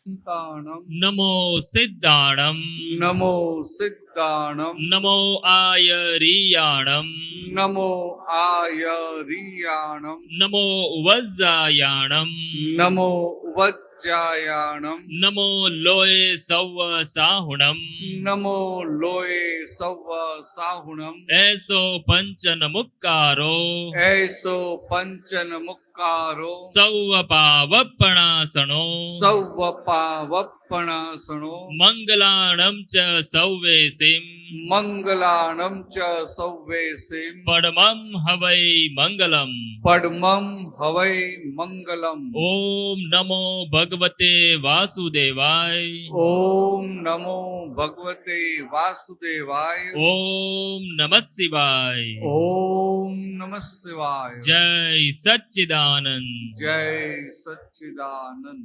નમો સિદ્ધાણમ નમો સિદ્ધાણમ નમો આયરિયાણમ નમો આયરિયાણમ નમો વજ્જાયાણમ નમો વજ્જાયાણમ નમો લોય સૌ સાહુણમ નમો લોય સવ સાહુણમ એસો પંચન મુક્કારો એસો પંચન મુક્કારો સૌ પાવપણાસણો સૌ પાવપણાસણો મંગલાણમ ચ સૌવે સિમ મંગલાણમ ચ સૌવે સિમ પડમમ હવૈ મંગલમ પડમમ હવૈ મંગલમ ઓમ નમો ભગવતે વાસુદેવાય ઓમ નમો ભગવતે વાસુદેવાય ઓમ નમઃ શિવાય ઓમ નમઃ શિવાય જય સચ્ચિદાનંદ જય સચ્ચિદાનંદ.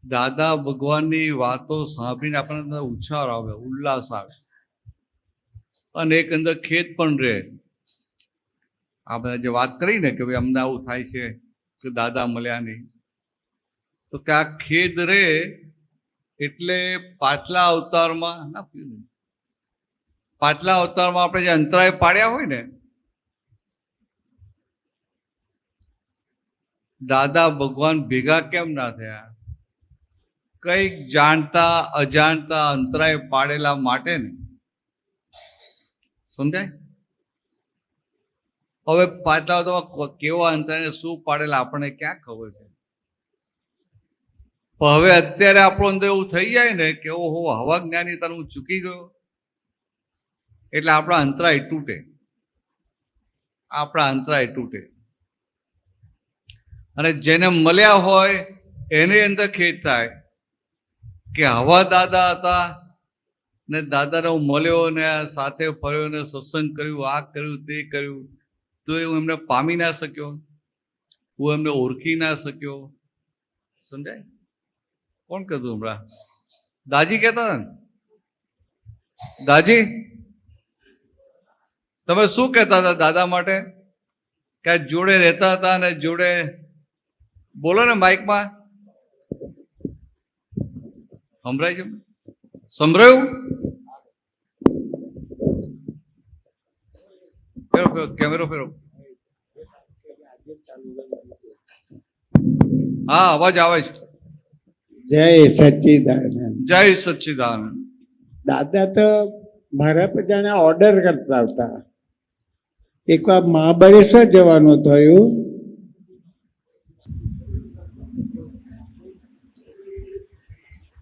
દાદા ભગવાનની વાતો સાંભળીને આપણને અંદર ઉછાળ આવે, ઉલ્લાસ આવે અને એક અંદર ખેદ પણ રહે. આપણે જે વાત કરી ને કે ભાઈ અમને આવું થાય છે કે દાદા મળ્યા નહીં, તો કે આ ખેદ રહે એટલે પાછલા અવતારમાં આપણે જે અંતરાય પાડ્યા હોય ને, દાદા ભગવાન ભેગા કેમ ના થયા? કઈક જાણતા અજાણતા અંતરાય પાડેલા માટે ને. સમજાય? હવે પાછલા તો કેવા અંતરાય શું પાડેલા આપણને ક્યાં ખબર છે? પણ હવે અત્યારે આપણો અંદર એવું થઈ જાય ને કે ઓહો હવા જ્ઞાનીતા હું ચૂકી ગયો, એટલે આપણા અંતરાય તૂટે, આપણા અંતરાય તૂટે. અને જેને મળ્યા હોય એની અંદર ખેદ થાય કે હવા દાદા હતા ને દાદાને હું મળ્યો ને સાથે ફર્યો ને સત્સંગ કર્યું, આ કર્યું તે કર્યું, તો હું એમને પામી ના શક્યો, હું એમને ઓળખી ના શક્યો. સમજાય? કોણ કહેતું હમણાં? દાજી કહેતા હતા ને? દાજી તમે શું કહેતા હતા દાદા માટે? કે જોડે રહેતા હતા ને જોડે, બોલો ને માઇકમાં, સંભળાય છે? સંભળાયું? ફેરો ફેરો કેમેરો ફેરો. હા અવાજ આવે છે. જય સચ્ચિદાનંદ. જય સચ્ચિદાનંદ. દાદા તો મારા પર જાણે ઓર્ડર કરતા હતા. એકવાર મહાબળેશ્વર જવાનું થયું,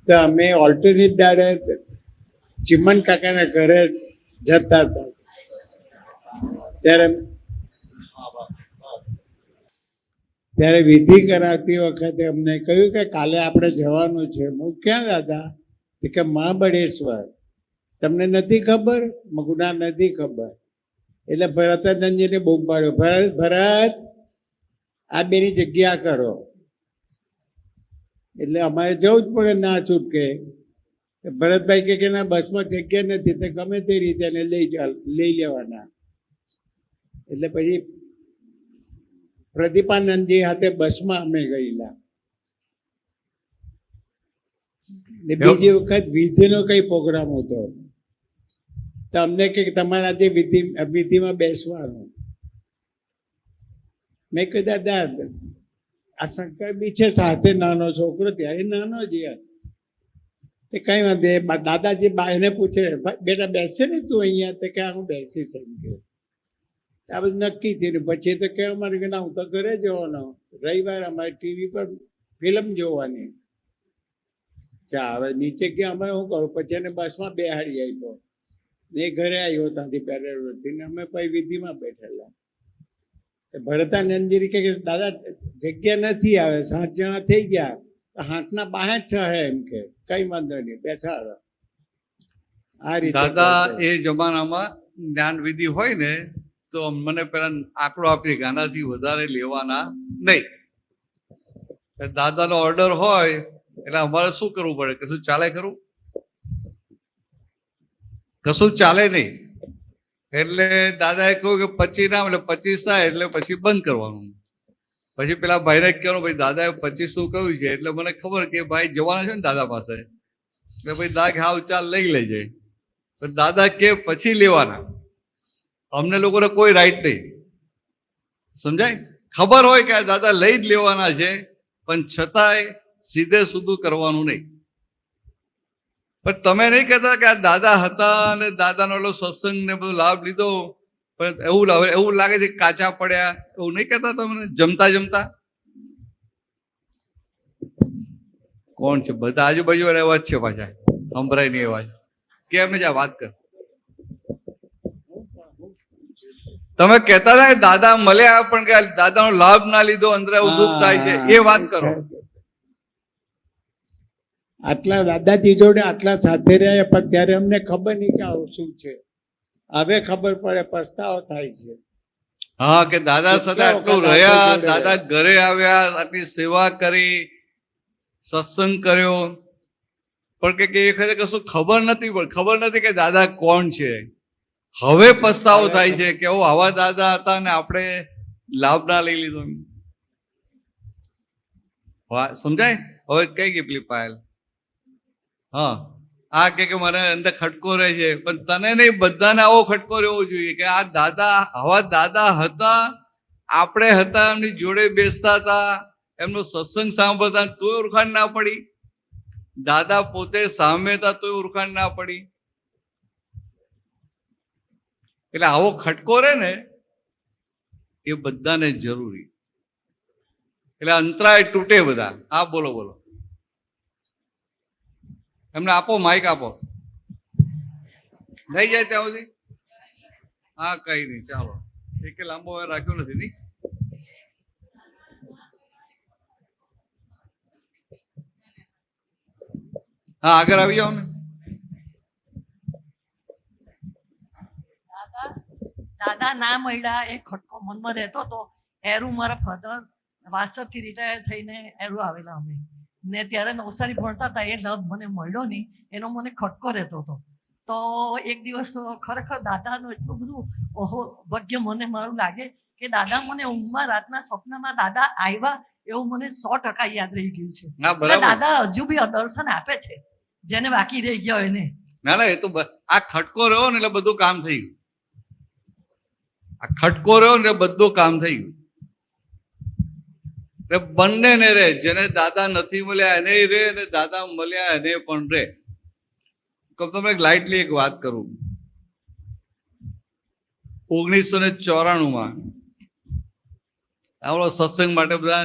તો અમે ઓલ્ટરનેટ દાડે ચિમન કાકાના ઘરે જતા હતા. ત્યારે વિધિ કરાવતી વખતે અમને કહ્યું કે કાલે આપણે જવાનું છે. હું ક્યાં દાદા? કે મહાબળેશ્વર. તમને નથી ખબર? મગુના નથી ખબર. એટલે ભરતાનંદજીને બહુ પાડ્યો, ભરત ભરત આ બેની જગ્યા કરો. એટલે અમારે જવું જ પડે, ના છૂટકે. ભરતભાઈ કે ના બસમાં જગ્યા નથી, તો ગમે તે રીતે એને લઈ લેવાના. એટલે પછી પ્રદીપાનંદજી હાથે બસમાં અમે ગયેલા. બીજી વખત વિધિનો કઈ પ્રોગ્રામ હતો, તો અમને કે તમારા જે વિધિમાં બેસવાનું. મેં કહ્યું દાદા આ શંકર બી છે સાથે, નાનો છોકરો ત્યારે નાનો જ યાર. તે કઈ વાંધે દાદાજી બાઈને પૂછે, બેટા બેસે ને તું અહીંયા? તો કે હું બેસીશ એમ કે. આ બધું નક્કી થયું. પછી તો કહેવા માંડ્યું કે ના હું તો ઘરે જવાનો, રવિવાર અમારે ટીવી પર ફિલ્મ જોવાની. ચા હવે નીચે ગયા અમે શું કરું? પછી એને બસમાં બેહાડી આવ્યો ને ઘરે આવ્યો ત્યાંથી પેરેડથી ને અમે પછી વિધિમાં બેઠેલા. ભરતાનંદજી કે દાદા જગ્યા નથી, આવે 7 જણા થઈ ગયા, 8ના 62 થશે એમ કે. કઈ વાંધો નહીં, બેસાડો. આ રીતે દાદા એ જમાનામાં જ્ઞાન વિધિ હોય ને તો મને પેલા આંકડો આપીએ કે આનાથી વધારે લેવાના નહીં. દાદાનો ઓર્ડર હોય એટલે અમારે શું કરવું પડે? કશું ચાલે ખરું? કશું ચાલે નહીં. એટલે દાદાએ કહ્યું કે 25 ના, એટલે 25 થાય એટલે પછી બંધ કરવાનું. પછી પેલા ભાઈને કહેવાનું, ભાઈ દાદાએ 2500 કહ્યું છે, એટલે મને ખબર કે ભાઈ જવાના છે ને દાદા પાસે, એટલે ભાઈ દાદા કે હાવ ચાલ લઈ લેજે. પણ દાદા કે પછી લેવાના, અમને લોકોને કોઈ રાઈટ નહીં. સમજાય? ખબર હોય કે આ દાદા લઈ જ લેવાના છે, પણ છતાંય સીધે સીધું કરવાનું નહીં. પણ તમે નહીં કહેતા કે આ દાદા હતા અને દાદાનો એટલો સત્સંગ ને બધો લાભ લીધો, પણ એવું લાગે છે કે કાચા પડ્યા, એવું નહીં કહેતા તમે જમતા જમતા? કોણ છે? બધા આજુબાજુ અવાજ છે, પાછા સંભળાય નહીં અવાજ. કેમ ને જા વાત કર. તમે કહેતા હતા કે દાદા મળ્યા પણ કે દાદાનો લાભ ના લીધો, અંદર એવું દુઃખ થાય છે, એ વાત કરો. આટલા દાદાજી જોડે આટલા સાથે રહ્યા, પણ ત્યારે અમને ખબર નહીં કે આવું શું છે. હવે ખબર પડે, પસ્તાવો થાય છે. હા, કે દાદા સાથે આટલું રહ્યા, દાદા ઘરે આવ્યા, આટલી સેવા કરી, સત્સંગ કર્યો, પણ કે એ વખતે કશું ખબર નથી કે દાદા કોણ છે. હવે પસ્તાવો થાય છે કે આવા દાદા હતા ને આપણે લાભ ના લઈ લીધો. સમજાય? હવે કઈ ગઈ પેલી પાયલ? હા, આ કે મને અંદર ખટકો રહે છે, પણ તને નહીં, બધાને આવો ખટકો રહેવો જોઈએ કે આ દાદા, આવા દાદા હતા, આપણે હતા, એમની જોડે બેસતા હતા, એમનો સત્સંગ સાંભળતા, તોય ઓળખાણ ના પડી. દાદા પોતે સામે હતા તોય ઓળખાણ ના પડી. એટલે આવો ખટકો રહે ને એ બધાને જરૂરી. એટલે અંતરાય તૂટે બધા. હા, બોલો બોલો. એમને આપો, માઇક આપો. થઈ જાય ત્યાં સુધી. હા, કઈ નહીં, ચાલો. એક લાંબો રાખ્યો નથી નહીં. હા, આગળ આવી જાઓ ને. દાદા ના મળ્યા એ ખટકો મનમાં રહેતો હતો. એરું મારા ફાધર વાસદથી રિટાયર થઈને એરું આવેલા અમે, ને ત્યારે નવસારી ભણતા હતા. એ લાભ મને મળ્યો નહીં, એનો મને ખટકો રહેતો હતો. તો એક દિવસ ખરેખર દાદાનું એટલું બધું ભાગ્ય મને મારું લાગે કે દાદા મને ઊંઘમાં રાતના સપનામાં દાદા આવ્યા એવું મને 100% યાદ રહી ગયું છે. એટલે દાદા હજુ બી દર્શન આપે છે જેને બાકી રહી ગયા એને. ના, એ તો આ ખટકો રહ્યો ને એટલે બધું કામ થઈ ગયું. આ ખટકો રહ્યો ને બધું કામ થઈ ગયું. એટલે બંને ને રે, જેને દાદા નથી મળ્યા એને રે, અને દાદા મળ્યા એને પણ રે. તમને લાઇટલી એક વાત કરું. 1994 આપણો સત્સંગ માટે બધા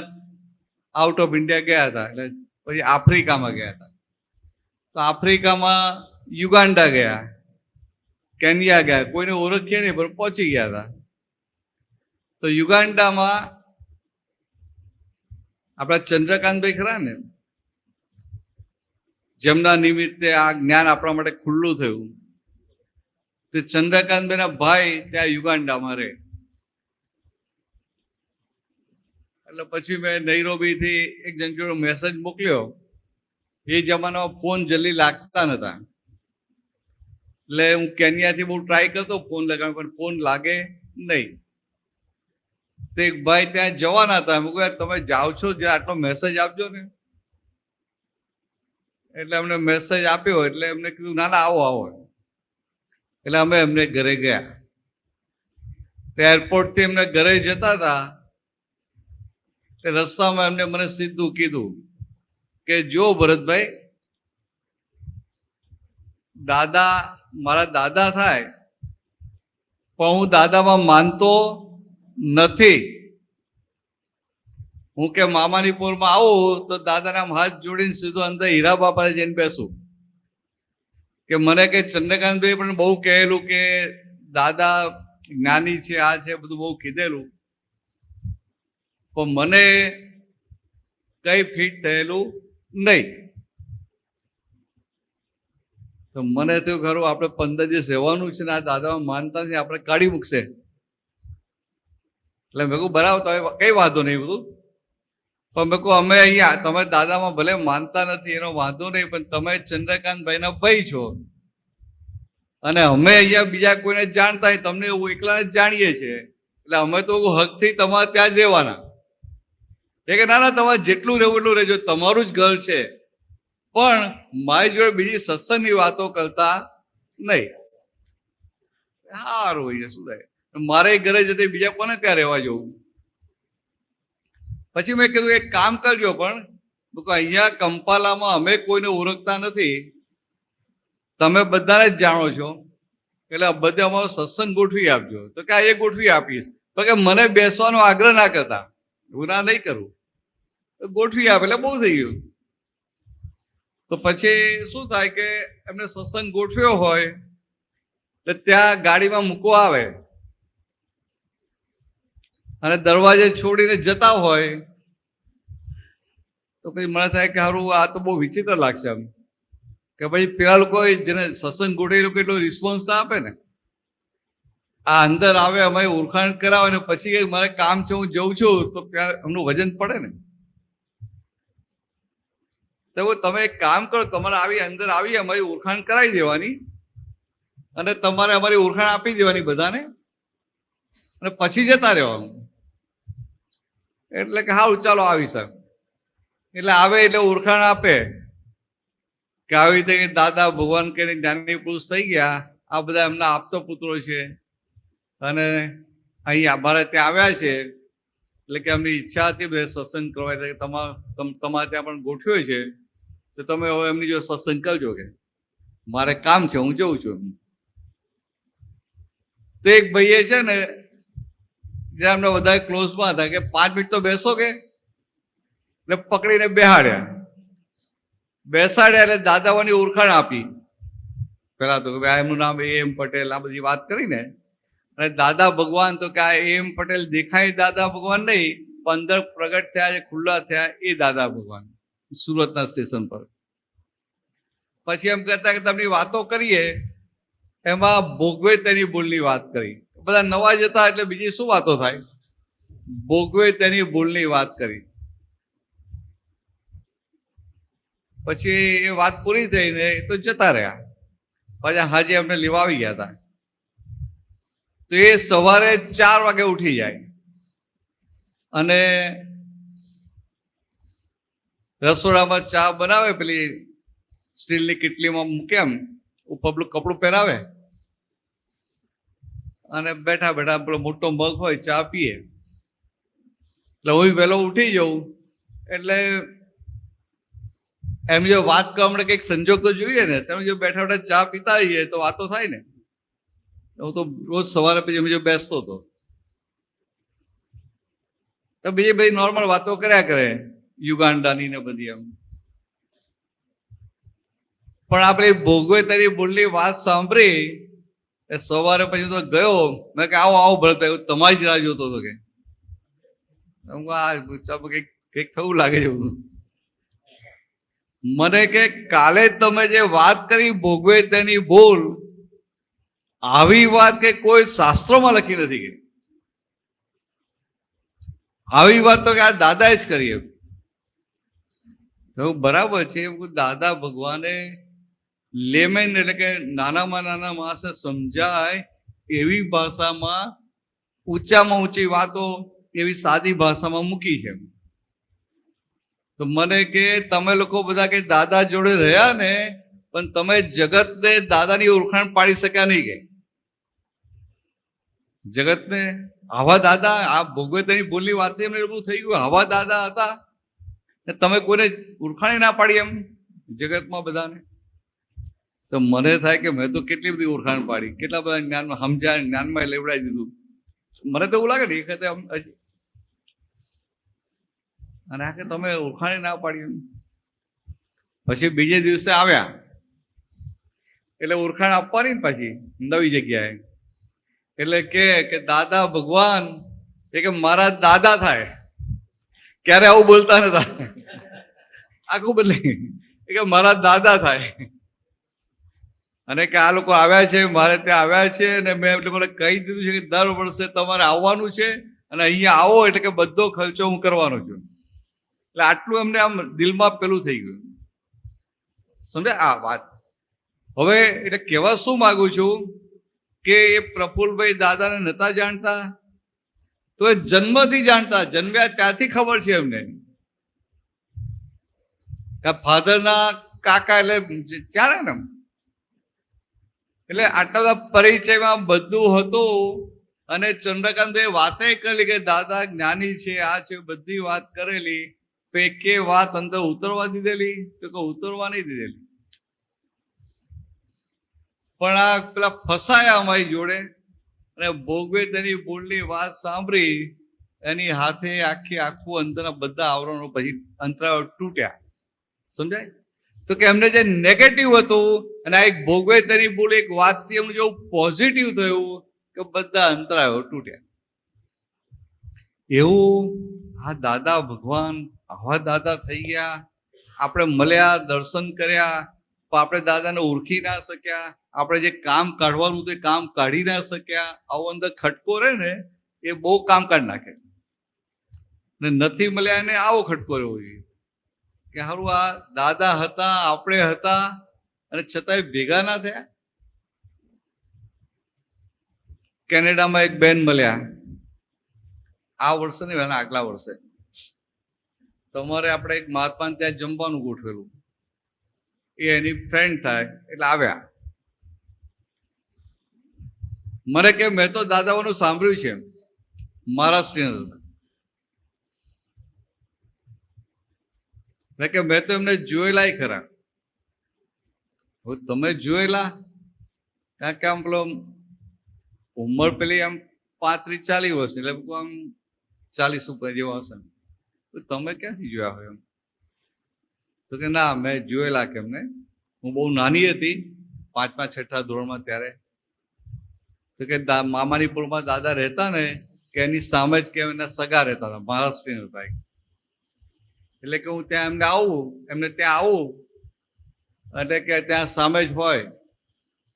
આઉટ ઓફ ઇન્ડિયા ગયા હતા. એટલે પછી આફ્રિકામાં ગયા હતા. તો આફ્રિકામાં યુગાન્ડા ગયા, કેન્યા ગયા, કોઈને ઓળખીએ નહીં પણ પહોંચી ગયા હતા. તો યુગાન્ડામાં આપણા ચંદ્રકાંતભાઈ ખરા ને, જેમના નિમિત્તે આ જ્ઞાન આપણા માટે ખુલ્લું થયું, તે ચંદ્રકાંતભાઈના ભાઈ ત્યાં યુગાન્ડામાં રહે. એટલે પછી મેં નૈરોબીથી એક જણ જોડે મેસેજ મોકલ્યો. એ જમાનામાં ફોન જલ્દી લાગતા નતા, એટલે હું કેન્યાથી બહુ ટ્રાય કરતો ફોન લગાવ્યો, પણ ફોન લાગે નહીં. તો એક ભાઈ ત્યાં જવાના હતા. મેં કહ્યું તમે જાઓ છો, જે આટલો મેસેજ આપજો ને. એટલે અમને મેસેજ આપ્યો, એટલે એમને કીધું ના ના આવો આવો. એટલે અમે એમને ઘરે ગયા. એરપોર્ટથી એમને ઘરે જતા હતા, રસ્તામાં એમને મને સીધું કીધું કે જો ભરતભાઈ, દાદા મારા દાદા થાય, પણ હું દાદામાં માનતો નથી. હું કે મામાનીપુરમાં આવું તો દાદાના હાથ જોડીને સીધો અંદર હીરા બાપા જઈને બેસું. કે મને કે ચંદ્રકાંતભાઈ પણ બહુ કહેલું કે દાદા જ્ઞાની છે, આ છે, બધું બહુ કીધેલું, પણ મને કઈ ફિટ થયેલું નહીં. તો મને થયું ખરું આપણે 15 દિવસ રહેવાનું છે ને આ દાદામાં માનતા નથી, આપણે કાઢી મૂકશે. એટલે મેં કહું બરાબર, તમે કઈ વાંધો નહીં બધું, પણ મેં કહું અમે અહીંયા તમે દાદામાં ભલે માનતા નથી એનો વાંધો નહીં, પણ તમે ચંદ્રકાંતભાઈના ભાઈ છો અને અમે અહીંયા બીજા કોઈને જાણતા હોય, તમને એવું એકલાને જ જાણીએ છીએ, એટલે અમે તો હકથી તમારે ત્યાં જ રહેવાના. એ કે ના ના, તમારે જેટલું રહેવું એટલું રહેજો, તમારું જ ઘર છે, પણ મારી જોડે બીજી સત્સંગની વાતો કરતા નહીં. સારું હોય શું થાય, મારે ઘરે જતી બીજા કોને ત્યાં રહેવા જવું. પછી મેં કીધું એક કામ કરજો, પણ અહીંયા કંપાલામાં અમે કોઈને ઓળખતા નથી, તમે બધાને જ જાણો છો, એટલે બધે અમારો સત્સંગ ગોઠવી આપજો. તો કે એ ગોઠવી આપીશ, તો કે મને બેસવાનો આગ્રહ ના કરતા, હું ના નહીં કરું, ગોઠવી આપે એટલે બહુ થઈ ગયું. તો પછી શું થાય કે એમને સત્સંગ ગોઠવ્યો હોય એટલે ત્યાં ગાડીમાં મૂકવા આવે અને દરવાજે છોડીને જતા હોય, તો પછી મને થાય કે સારું આ તો બહુ વિચિત્ર લાગશે એમ, કે પછી પેલા લોકો જેને સત્સંગ ગોઠવી લોકો એટલો રિસ્પોન્સ ના આપે ને. આ અંદર આવે, અમારી ઓળખાણ કરાવે ને પછી મારે કામ છે હું જઉં છું, તો એમનું વજન પડે ને. તો તમે એક કામ કરો, તમારે અંદર આવી અમારી ઓળખાણ કરાવી દેવાની અને તમારે અમારી ઓળખાણ આપી દેવાની બધાને, અને પછી જતા રહેવાનું. એટલે કે હારું ચાલો આવી સાહેબ. એટલે આવે એટલે ઓળખાણ આપે કે આવી રીતે દાદા ભગવાન કે જ્ઞાની પુરુષ થઈ ગયા, આ બધા એમના આપતો પુત્રો છે અને અહીં અમારે ત્યાં આવ્યા છે, એટલે કે એમની ઈચ્છા હતી બે સત્સંગ કરવા, તમારે ત્યાં પણ ગોઠવ્યો છે, તો તમે હવે એમની જો સત્સંગ કરજો, કે મારે કામ છે હું જઉં છું. તો એક ભાઈએ છે ને જે એમને વધારે ક્લોઝમાં હતા, કે 5 મિનિટ તો બેસો, કે એટલે પકડીને બેસાડ્યા એટલે દાદાવાની ઓળખાણ આપી. પેલા તો કે એમનું નામ એમ પટેલ, આ બધી વાત કરીને, અને દાદા ભગવાન, તો કે આ એમ પટેલ દેખાય દાદા ભગવાન નહીં, પણ અંદર પ્રગટ થયા, ખુલ્લા થયા એ દાદા ભગવાન, સુરતના સ્ટેશન પર. પછી એમ કહેતા કે તમને વાતો કરીએ, એમાં ભોગવે તેની ભૂલની વાત કરી. બધા નવા જતા એટલે બીજી શું વાતો થાય, ભોગવે તેની ભૂલની વાત કરી. પછી એ વાત પૂરી થઈને તો જતા રહ્યા. પાછા હાજી એમને લેવા આવી ગયા હતા. તો એ સવારે 4 વાગે ઉઠી જાય અને રસોડામાં ચા બનાવે, પેલી સ્ટીલની કેટલીમાં મૂકે, એમ ઉપર કપડું પહેરાવે અને બેઠા બેઠા પેલો મોટો મગ હોય ચા પીએ. એટલે હું વહેલો ઉઠી જાઉં, એટલે એમ જો વાત કરવા માટે કંઈક સંજોગ તો જોઈએ ને. તમે જો બેઠા બેઠા ચા પીતા હોઈએ તો વાતો થાય ને. હું તો રોજ સવારે પછી એમ જો બેસતો હતો તો બીજી બધી નોર્મલ વાતો કર્યા કરે, યુગાન્ડાની ને બધી એમ. પણ આપણે ભોગવે તારી ભૂલની વાત સાંભળી એ સવારે પછી તો ગયો. મેં કે આવો આવો ભરતભાઈ, તમારી જ રાહ જોતો હતો, કે કંઈક થવું લાગે છે. મને કે કાલે તમે જે વાત કરી ભોગવે તેની ભૂલ, આવી વાત કે કોઈ શાસ્ત્રોમાં લખી નથી, કે આવી વાત તો કે આ દાદાએ જ કરી. એમ બરાબર છે. દાદા ભગવાને લેમેન એટલે કે નાનામાં નાના માણસને સમજાય એવી ભાષામાં ઊંચામાં ઊંચી વાતો એવી સાદી ભાષામાં મૂકી છે. તો મને કે તમે લોકો બધા કે દાદા જોડે રહ્યા ને, પણ તમે જગતને દાદાની ઓળખાણ પાડી શક્યા નહીં. કે જગતને આવા દાદા, આ ભોગવે તેની ભૂલની વાત એમને એવું થઈ ગયું, આવા દાદા હતા ને તમે કોઈને ઓળખાણ ના પાડી એમ જગતમાં બધાને. તો મને થાય કે મેં તો કેટલી બધી ઓળખાણ પાડી, કેટલા બધા જ્ઞાનમાં સમજાય, જ્ઞાનમાં લેવડાવી દીધું. મને તો એવું લાગે ને એ વખતે અને આ કે તમે ઓળખાણી ના પાડી એમ. પછી બીજે દિવસે આવ્યા એટલે ઓળખાણ આપવાની ને પાછી નવી જગ્યાએ. એટલે કે દાદા ભગવાન એ કે મારા દાદા થાય. ક્યારે આવું બોલતા નતા, આખું બદલી કે મારા દાદા થાય. અને કે આ લોકો આવ્યા છે, મારે ત્યાં આવ્યા છે, અને મેં એટલે મને કહી દીધું છે કે દર વર્ષે તમારે આવવાનું છે, અને અહીંયા આવો એટલે કે બધો ખર્ચો હું કરવાનો છું. એટલે આટલું એમને આમ દિલમાં પેલું થઈ ગયું, સમજે આ વાત. હવે એટલે કહેવા શું માંગુ છું કે એ પ્રફુલ્લભાઈ દાદાને નતા જાણતા, તો એ જન્મથી જાણતા, જન્મ્યા ત્યાંથી ખબર છે એમને. ફાધરના કાકા એટલે ચાલે ને. એટલે આટલા બધા પરિચયમાં બધું હતું. અને ચંદ્રકાંતે વાતે કરેલી કે દાદા જ્ઞાની છે, આ છે, બધી વાત કરેલી. કે વાત અંદર ઉતરવા દીધેલી? તો કે ઉતરવા નહીં દીધેલી. પણ આ પેલા ફસાયા અમારી જોડે, અને ભોગવે તેની ભૂલની વાત સાંભળી, એની હાથે આખું અંદરના બધા આવરણો પછી અંતરાઓ તૂટ્યા. સમજાય? તો કે એમને જે નેગેટિવ હતું અને આ એક ભોગવે તેની ભૂલ એક વાતથી એમનું જેવું પોઝિટિવ થયું કે બધા અંતરાયો તૂટ્યા. એવું આ દાદા ભગવાન આવા દાદા થઈ ગયા. આપણે મળ્યા, દર્શન કર્યા, પણ આપણે દાદાને ઓળખી ના શક્યા. આપણે જે કામ કાઢવાનું તે કામ કાઢી ના શક્યા. આવો અંદર ખટકો રહે ને, એ બહુ કામ કાઢી નાખે. ને નથી મળ્યા એને આવો ખટકો રહેવો જોઈએ કે હારું આ દાદા હતા, આપણે હતા, અને છતાંય ભેગા ના થયા. કેનેડામાં એક બેન મળ્યા, આ વર્ષે નહીં, એના આગલા વર્ષે. તમારે આપણે એક મહાત્માને ત્યાં જમવાનું ગોઠવેલું, એ એની ફ્રેન્ડ થાય એટલે આવ્યા. મને કે મેં તો દાદાઓનું સાંભળ્યું છે, મહારાષ્ટ્રીયન. મેં કે મેં તો એમને જોયેલા ખરા. તમે જોયેલા? કારણ કે આમ પેલો ઉંમર પેલી આમ 35-40 વર્ષ, એટલે આમ 40 ઉપર જેવા હશે. તમે ક્યાંથી જોયા હોય? એમ તો કે ના, મેં જોયેલા. કે એમને હું બહુ નાની હતી, 5મા-6ઠા ધોરણમાં ત્યારે. તો કે મામાની પુરમાં દાદા રહેતા ને, કે એની સામે જ કે એના સગા રહેતા હતા, મહારાષ્ટ્રીયન હતા. એટલે કે હું ત્યાં એમને ત્યાં આવું, એટલે કે ત્યાં સામે જ હોય.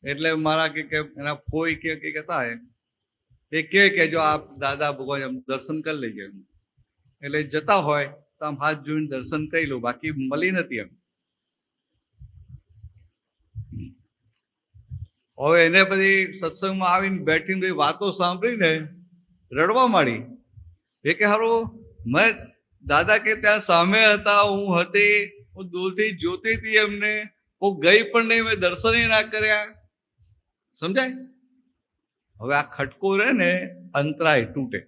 એટલે મારા કે એના ફોઈ કે હતા એ કે જો આપ દાદા ભગવાન દર્શન કરી લેજો. એટલે જતા હોય તો આમ હાથ જોઈને દર્શન કરી લો, બાકી મળી નથી એમ. હવે એને બધી સત્સંગમાં આવીને બેઠીને બધી વાતો સાંભળીને રડવા માંડી. એ કે હારું મેં દાદા કે ત્યાં સામે હતા, હું હતી, હું દૂરથી જોતી હતી એમને, હું ગઈ પણ નહીં, મેં દર્શન ના કર્યા. સમજાય? હવે આ ખટકો રહે ને, અંતરાય તૂટે.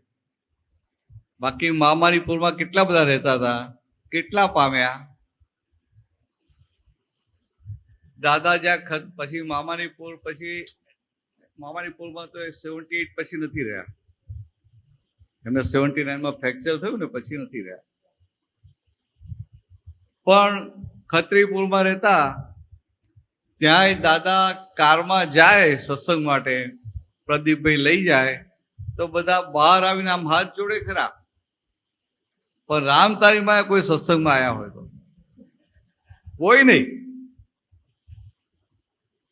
બાકી મામાનીપુરમાં કેટલા બધા રહેતા હતા, કેટલા પામ્યા. દાદા જ્યાં પછી મામાનીપુરમાં તો 78 પછી નથી રહ્યા. એમને 79માં ફ્રેક્ચર થયું ને પછી નથી રહ્યા. પણ ખત્રીપુરમાં રહેતા, ત્યાંય દાદા કારમાં જાય સત્સંગ માટે, પ્રદીપભાઈ લઈ જાય તો બધા બહાર આવીને આમ હાથ જોડે ખરા. પણ રામતારીમાં કોઈ સત્સંગમાં આવ્યા હોય તો કોઈ નહીં.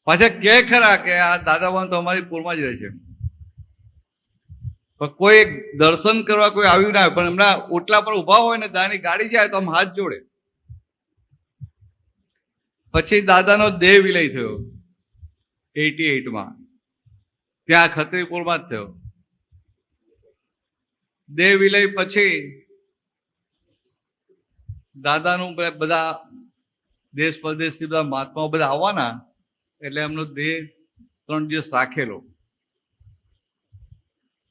પાછા કે ખરા કે આ દાદાવાન તો અમારી પૂરમાં જ રહે છે, પણ કોઈ દર્શન કરવા કોઈ આવ્યું ના હોય. પણ એમના ઓટલા પર ઉભા હોય ને, દાદાની ગાડી જાય તો આમ હાથ જોડે. પછી દાદાનો દેહ વિલય થયો 88માં, ત્યાં ખત્રીપુરમાં જ થયો. દેહ વિલય પછી દાદાનું બધા દેશ પરદેશથી બધા મહાત્માઓ બધા આવવાના, એટલે એમનો દેહ 3 દિવસ રાખેલો.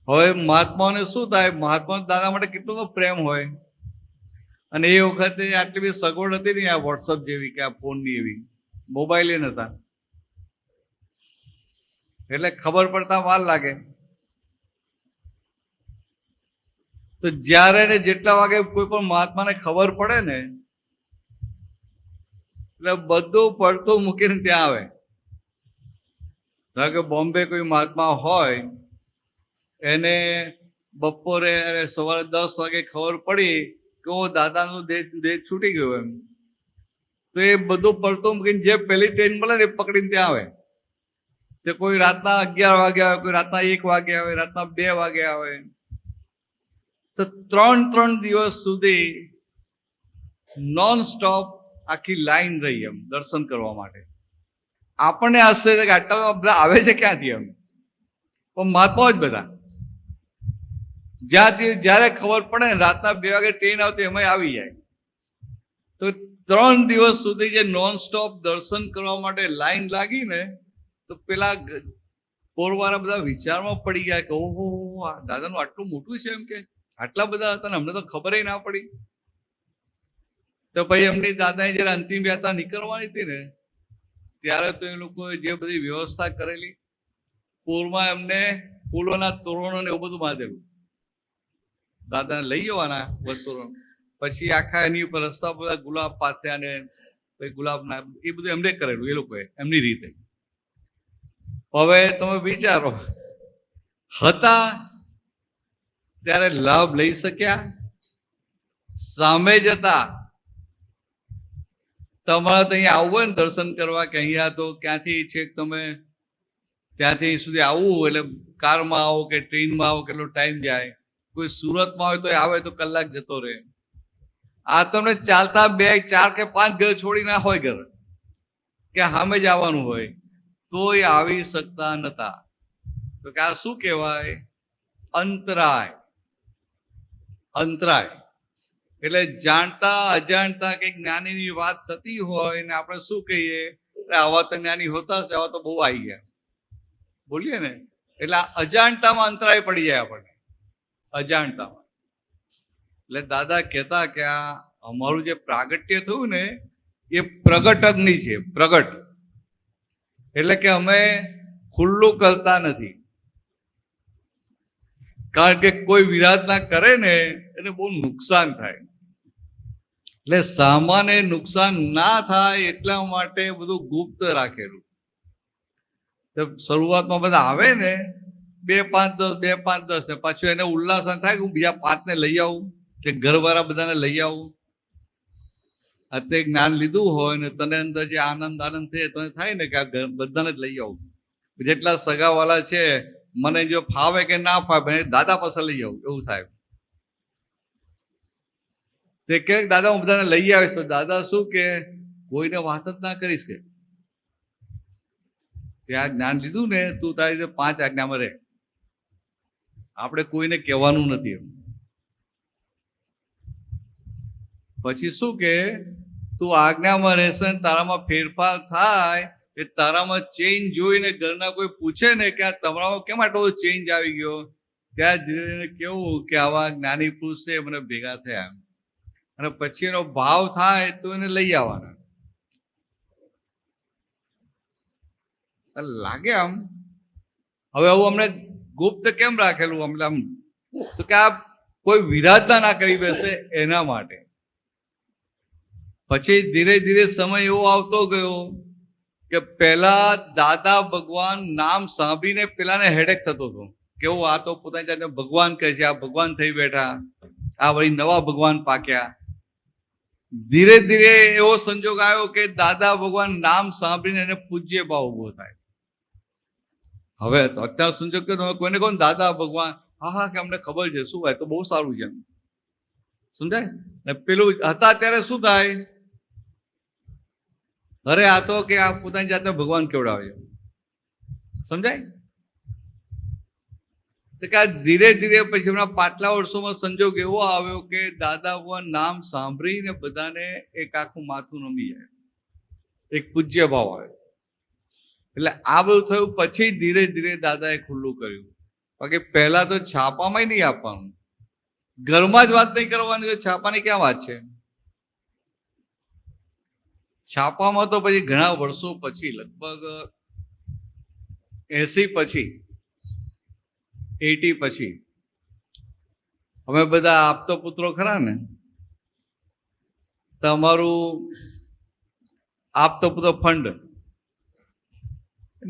હવે મહાત્માઓને શું થાય, મહાત્મા દાદા માટે કેટલો તો પ્રેમ હોય. અને એ વખતે આટલી બધી સગવડ હતી નહીં, આ વોટ્સઅપ જેવી કે આ ફોનની એવી, મોબાઈલ એ નતા. એટલે ખબર પડતા વાર લાગે. તો જ્યારે ને જેટલા વાગે કોઈ પણ મહાત્માને ખબર પડે ને, એટલે બધું પડતું મૂકીને ત્યાં આવે. ધારો કે બોમ્બે કોઈ મહાત્મા હોય, એને બપોરે સવારે 10 વાગે ખબર પડી કે ઓ દાદાનું દેહ છૂટી ગયો એમ, તો એ બધું પડતું મૂકીને જે પહેલી ટ્રેન મળે ને એ પકડીને ત્યાં આવે. તે કોઈ રાતના 11 વાગે આવે, કોઈ રાતના 1 વાગે આવે, રાતના 2 વાગે આવે. તો 3 દિવસ સુધી નોન સ્ટોપ આખી લાઈન રહી એમ દર્શન કરવા માટે. આપણને આશ્ચર્ય કે આટલા બધા આવે છે ક્યાંથી એમ, પણ મહાત્માઓ જ બધા જ્યારે ખબર પડે ને રાતના 2 વાગે ટ્રેન આવતી એમાં આવી જાય. તો 3 દિવસ સુધી જે નોન સ્ટોપ દર્શન કરવા માટે લાઈન લાગી ને, તો પેલા પોરવાળા બધા વિચારમાં પડી ગયા કે ઓહો, આ દાદાનું આટલું મોટું છે, એમ કે આટલા બધા હતા ને અમને તો ખબર ના પડી. તો ભાઈ એમની દાદાની જયારે અંતિમ યાત્રા નીકળવાની હતી ને, ત્યારે તો એ લોકોએ જે બધી વ્યવસ્થા કરેલી, પૂરમાં એમને ફૂલોના તોરણો ને એવું બધું બાંધેલું, દાદાને લઈ જવાના તોરણ, પછી આખા એની ઉપર રસ્તા પર બધા ગુલાબ પાથર્યા ને ગુલાબના એ બધું એમને કરેલું, એ લોકોએ એમની રીતે. હવે તમે વિચારો, હતા ત્યારે લાભ લઈ શક્યા? સામે જતા તમારે તો અહીંયા આવવું હોય ને દર્શન કરવા, કે અહીંયા તો ક્યાંથી છે તમે ત્યાંથી સુધી આવવું, એટલે કારમાં આવો કે ટ્રેનમાં આવો, કેટલો ટાઈમ જાય. કોઈ સુરતમાં હોય તો આવે તો કલાક જતો રહે. આ તમને ચાલતા 2, 4 કે 5 ઘર છોડી ના હોય ઘર, કે સામે જ આવવાનું હોય, તોય આવી શકતા નતા. તો કે આ શું કહેવાય? અંતરાય. અંતરાય એટલે જાણતા અજાણતા કઈક જ્ઞાનીની વાત થતી હોય ને આપણે શું કહીએ, આવા તો જ્ઞાની હોતા છે, આવા તો બહુ આવી ગયા બોલીએ ને. એટલે અજાણતામાં અંતરાય પડી જાય આપણને, અજાણતામાં. એટલે દાદા કહેતા કે આ અમારું જે પ્રાગટ્ય થયું ને એ પ્રગટ અગ્નિ છે, પ્રગટ. એટલે કે અમે ખુલ્લું કરતા નથી, કારણ કે કોઈ વિરાધના કરે ને એને બહુ નુકસાન થાય. એટલે સામાન્ય નુકસાન ના થાય એટલા માટે બધું ગુપ્ત રાખેલું. શરૂઆતમાં બધા આવે ને 2, 5, 10, 2, 5, 10 ને પાછું એને ઉલ્લાસન થાય કે હું બીજા 5 ને લઈ આવું, કે ઘરવાળા બધાને લઈ આવું. અત્યારે જ્ઞાન લીધું હોય ને તને અંદર જે આનંદ થાય તને થાય ને કે આ બધાને જ લઈ આવું. જેટલા સગાવાલા છે મને જો ફાવે કે ના ફાવે દાદા પાસે લઈ આવું, એવું થાય. તે કે દાદા હું બધાને લઈ આવીશ, તો દાદા શું કે કોઈને વાત જ ના કરીશ, કે ત્યાં જ્ઞાન લીધું ને તું તારી 5 આજ્ઞામાં રહે, આપણે કોઈને કહેવાનું નથી. પછી શું કે તું આજ્ઞામાં રહેશે ને તારામાં ફેરફાર થાય, એ તારામાં ચેન્જ જોઈને ઘરના કોઈ પૂછે ને કે આ તમારામાં કેમ આટલો ચેન્જ આવી ગયો, ત્યાં ધીરે કેવું કે આવા જ્ઞાની પુરુષ છે મને ભેગા થયા, અને પછી એનો ભાવ થાય તો એને લઈ આવવાના. લાગે આમ હવે આવું અમને ગુપ્ત કેમ રાખેલું આમ, તો કે આ કોઈ વિરાધના ના કરી બેસે એના માટે. પછી ધીરે ધીરે સમય એવો આવતો ગયો કે પેલા દાદા ભગવાન નામ સાંભળીને પેલાને હેડેક થતો હતો, કેવું આ તો પોતાની જાતને ભગવાન કહે છે, આ ભગવાન થઈ બેઠા, આ વળી નવા ભગવાન પાક્યા. ધીરે ધીરે એવો સંજોગ આવ્યો કે દાદા ભગવાન નામ સાંભળીને એને પૂજ્ય ભાવ ઉભો થાય. હવે તો અત્યાર સંજોગ કે તમે કોઈને કહો દાદા ભગવાન, હા કે અમને ખબર છે, શું હોય તો બહુ સારું છે, સમજાય ને. પેલું હતા ત્યારે શું થાય, અરે આ તો કે આ પોતાની જાતને ભગવાન કેવડાવે, સમજાય. તો કે ધીરે ધીરે પછી હમણાં પાછલા વર્ષોમાં સંજોગ એવો આવ્યો કે દાદા ભગવાન નામ સાંભળીને બધાને એક આખું માથું નમી જાય, એક પૂજ્ય ભાવ આવે. એટલે આ બધું થયું પછી ધીરે ધીરે દાદાએ ખુલ્લું કર્યું. બાકી પહેલા તો છાપામાં નહીં આપવાનું, ઘરમાં જ વાત નહીં કરવાની, તો છાપાની ક્યાં વાત છે. છાપામાં તો પછી ઘણા વર્ષો પછી, લગભગ 80 પછી 80 પછી અમે બધા આપતો પુત્રો ખરા ને, તમારું આપતો પુત્ર ફંડ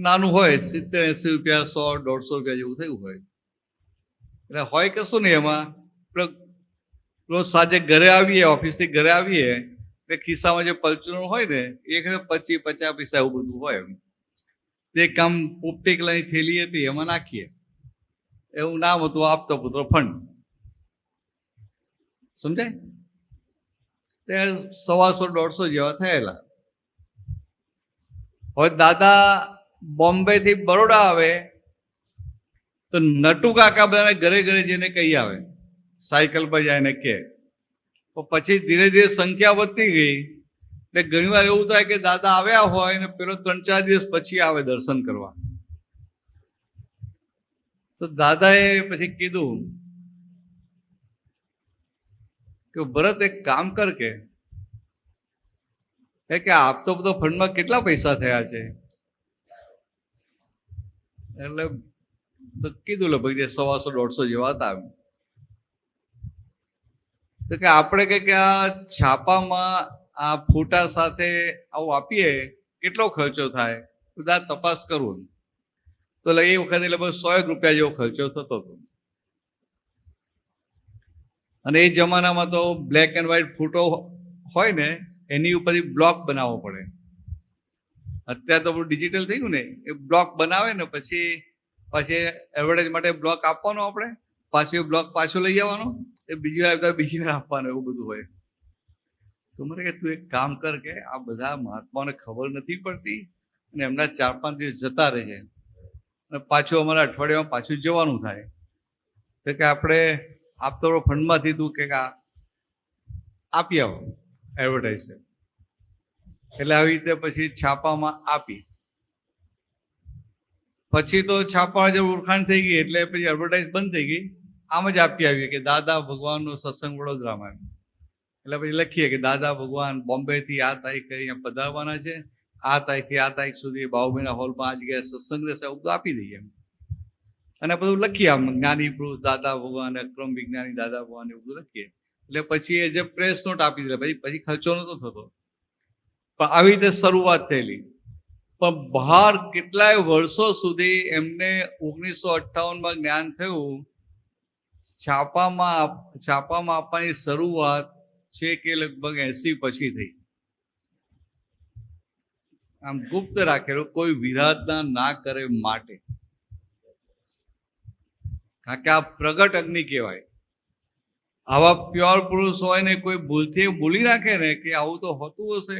નાનું હોય, 70-80 રૂપિયા, 100-150 રૂપિયા જેવું થયું હોય. એટલે હોય કશું નહીં એમાં. રોજ સાંજે ઘરે આવીએ, ઓફિસથી ઘરે આવીએ એટલે ખિસ્સામાં જે પલચુરણ હોય ને 25-50 પૈસા એવું બધું હોય. તે કામ પોપટી કલાની થેલી હતી એમાં નાખીએ, એવું નામ હતું આપતો પુત્ર ફંડ, સમજાય. તે 150-150 જેવા થયેલા. હવે દાદા બોમ્બે થી બરોડા આવે તો નટુ કાકા બધાને ઘરે ઘરે જઈને કહી આવે, સાયકલ પર જાય ને કે. પછી ધીરે ધીરે સંખ્યા વધતી ગઈ એટલે ઘણીવાર એવું થાય કે દાદા આવ્યા હોય ને પેલો 3-4 દિવસ પછી આવે દર્શન કરવા. તો દાદાએ પછી કીધું કે ભરત એક કામ કર કે આપ તો બધો ફંડમાં કેટલા પૈસા થયા છે? એટલે કીધું લગભગ 100-150 જેવા હતા. તો કે આપણે કે આ છાપામાં આ ફોટા સાથે આવું આપીએ કેટલો ખર્ચો થાય? બધા તપાસ કરવું. તો એ વખતે લગભગ 100 રૂપિયા જેવો ખર્ચો થતો હતો. અને એ જમાનામાં તો બ્લેક એન્ડ વ્હાઈટ ફોટો હોય ને એની ઉપરથી બ્લોક બનાવવો પડે. અત્યારે તો બધું ડિજિટલ થઈ ગયું ને, એ બ્લોક બનાવે ને પછી એડવર્ટાઇઝ માટે બ્લોક આપવાનો, આપણે પાછું બ્લોક પાછો લઈ જવાનો, એ બીજી વાર બીજી વાર આપવાનો, એવું બધું હોય. તો મને કે તું એક કામ કર કે આ બધા મહાત્માઓને ખબર નથી પડતી અને એમના 4-5 દિવસ જતા રહે છે અને પાછું અમારા અઠવાડિયામાં પાછું જવાનું થાય. તો કે આપણે આપતો ફંડમાંથી તું કે આપી આવો એડવર્ટાઇઝ. એટલે આવી રીતે પછી છાપામાં આપી. પછી તો છાપા જે ઓળખાણ થઈ ગઈ એટલે પછી એડવર્ટાઇઝ બંધ થઈ ગઈ. આમ જ આપી આવી કે દાદા ભગવાનનો સત્સંગ વડોદરામાં. એટલે પછી લખીએ કે દાદા ભગવાન બોમ્બેથી આ તારીખે અહીંયા પધારવાના છે, આ તારીખથી આ તારીખ સુધી બાહુબલીના હોલમાં આ જગ્યાએ સત્સંગ રહેશે, બધું આપી દઈએ. અને બધું લખીએ આમ જ્ઞાની પુરુષ દાદા ભગવાન, અક્રમ વિજ્ઞાની દાદા ભગવાન, એવું બધું લખીએ. એટલે પછી એ જે પ્રેસ નોટ આપી દે, પછી ખર્ચો નતો થતો. પણ આવી રીતે શરૂઆત થયેલી. પણ બહાર કેટલાય વર્ષો સુધી એમને 1958માં જ્ઞાન થયું. છાપામાં આપવાની શરૂઆત છે કે લગભગ 80 પછી થઈ. આમ ગુપ્ત રાખેલું, કોઈ વિરાધના ના કરે માટે. કારણ કે આ પ્રગટ અગ્નિ કહેવાય. આવા પ્યોર પુરુષ હોય ને કોઈ ભૂલથી બોલી નાખે ને કે આવું તો હોતું હશે,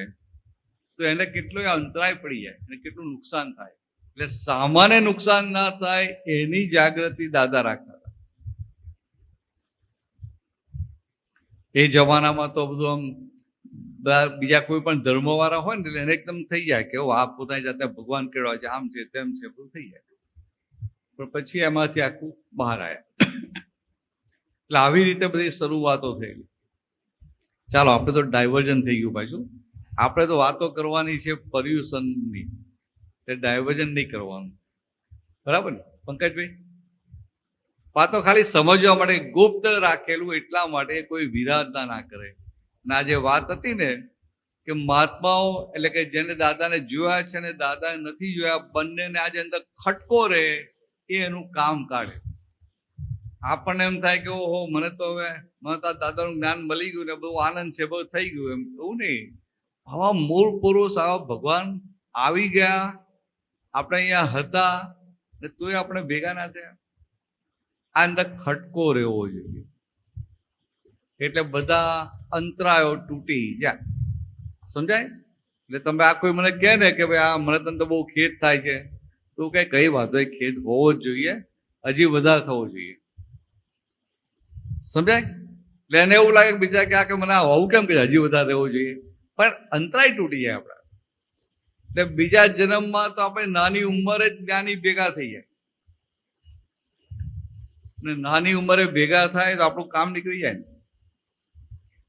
તો એને કેટલો અંતરાય પડી જાય, એને કેટલું નુકસાન થાય. એટલે સામાન્ય નુકસાન ના થાય એની જાગૃતિ દાદા રાખતા હતા. એ જમાનામાં તો બધું આમ બીજા કોઈ પણ ધર્મ વાળા હોય ને એટલે એને એકદમ થઈ જાય કે આ પોતાની જાતે ભગવાન કેળવા છે, આમ છે તેમ છે, બધું થઈ જાય. પણ પછી એમાંથી આખું બહાર આવ્યા. એટલે આવી રીતે બધી શરૂઆતો થયેલી. ચાલો, આપણે તો ડાયવર્જન થઈ ગયું પાછું. આપણે તો વાતો કરવાની છે પર્યુષણની, એટલે ડાયવર્જન નહીં કરવાનું. બરાબર ને પંકજભાઈ? વાતો ખાલી સમજવા માટે ગુપ્ત રાખેલું, એટલા માટે કોઈ વિરાધના ના કરે. અને આ જે વાત હતી ને કે મહાત્માઓ એટલે કે જેને દાદાને જોયા છે ને દાદાને નથી જોયા, બંનેને આજે અંદર ખટકો રહે, એ એનું કામ કાઢે. આપણને એમ થાય કે ઓહો મને તો દાદાનું જ્ઞાન મળી ગયું ને બધું આનંદ છે, બધું થઈ ગયું, એમ એવું નહીં. આવા મૂળ પુરુષ, આવા ભગવાન આવી ગયા, આપણે અહીંયા હતા ને તોય આપણે ભેગા ના થયા. આ અંદર ખટકો રહેવો જોઈએ. એટલે બધા અંતરાયો તૂટી જાય. સમજાય? એટલે તમે આ કોઈ મને કહે ને કે ભાઈ આ મને તને તો બહુ ખેદ થાય છે, તો કઈ વાત હોય, ખેદ હોવો જ જોઈએ, હજી વધારે થવો જોઈએ. સમજાય? એટલે એને એવું લાગે બીજા કે મને આવું કેમ કે હજી વધારે રહેવું જોઈએ, પણ અંતરાય તૂટી જાય આપણા. એટલે બીજા જન્મમાં તો આપણે નાની ઉંમરે જ જ્ઞાની ભેગા થઈ જાય. ને નાની ઉંમરે ભેગા થાય તો આપણું કામ નીકળી જાય ને.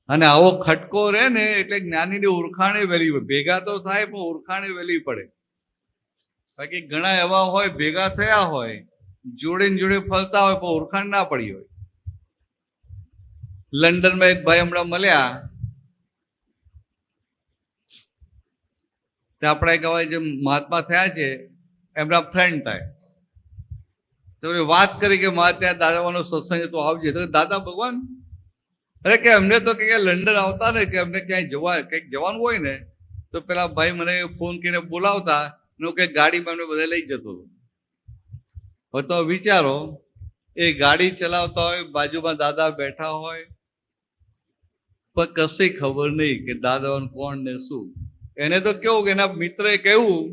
અને આવો ખટકો રહે ને એટલે જ્ઞાનીની ઓળખાણે વહેલી, ભેગા તો થાય પણ ઓળખાણે વહેલી પડે. બાકી ઘણા એવા હોય ભેગા થયા હોય, જોડે ને જોડે ફરતા હોય પણ ઓળખાણ ના પડી હોય. લંડનમાં એક ભાઈ હમણાં મળ્યા, તે આપણા કહેવાય જે મહાત્મા થયા છે એમના ફ્રેન્ડ થાય. તો વાત કરી કે મારે ત્યાં દાદાનો સત્સંગ તો આવજે. તો દાદા ભગવાન, અરે કે અમને તો કે લંડન આવતા ને કે અમને ક્યાંય કંઈક જવાનું હોય ને તો પેલા ભાઈ મને ફોન કરીને બોલાવતા, કે ગાડીમાં અમને બધા લઈ જતો હતો. હવે તો વિચારો, એ ગાડી ચલાવતા હોય, બાજુમાં દાદા બેઠા હોય, પણ કશી ખબર નહીં કે દાદા કોણ ને શું. એને તો કેવું કે એના મિત્રએ કહ્યું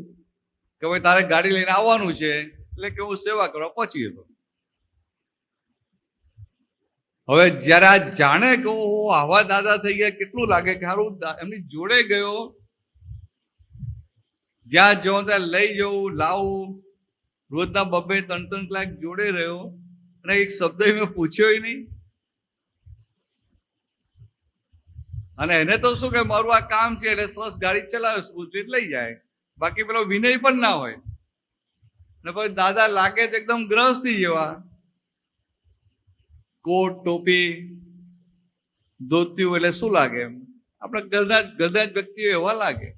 કે ભાઈ તારે ગાડી લઈને આવવાનું છે, એટલે કે હું સેવા કરવા પહોંચી ગયો. હવે જયારે આ જાણે કે ઓહો, આવા દાદા થઈ ગયા, કેટલું લાગે કે સારું એમની જોડે ગયો, જ્યાં જો ત્યાં લઈ જવું, લાવવું, રોજના 2-3 કલાક જોડે રહ્યો, અને એક શબ્દ મેં પૂછ્યો નહીં. અને એને તો શું કે મારું આ કામ છે એટલે સરસ ગાડી ચલાવે, સ્કૂટી લઈ જાય, બાકી પેલો વિનય પણ ના હોય. અને પછી દાદા લાગે તો એકદમ ગ્રહસ્થી જેવા, કોટ, ટોપી, ધોતિયું, એટલે શું લાગે એમ આપણે ઘરના જ વ્યક્તિઓ એવા લાગે.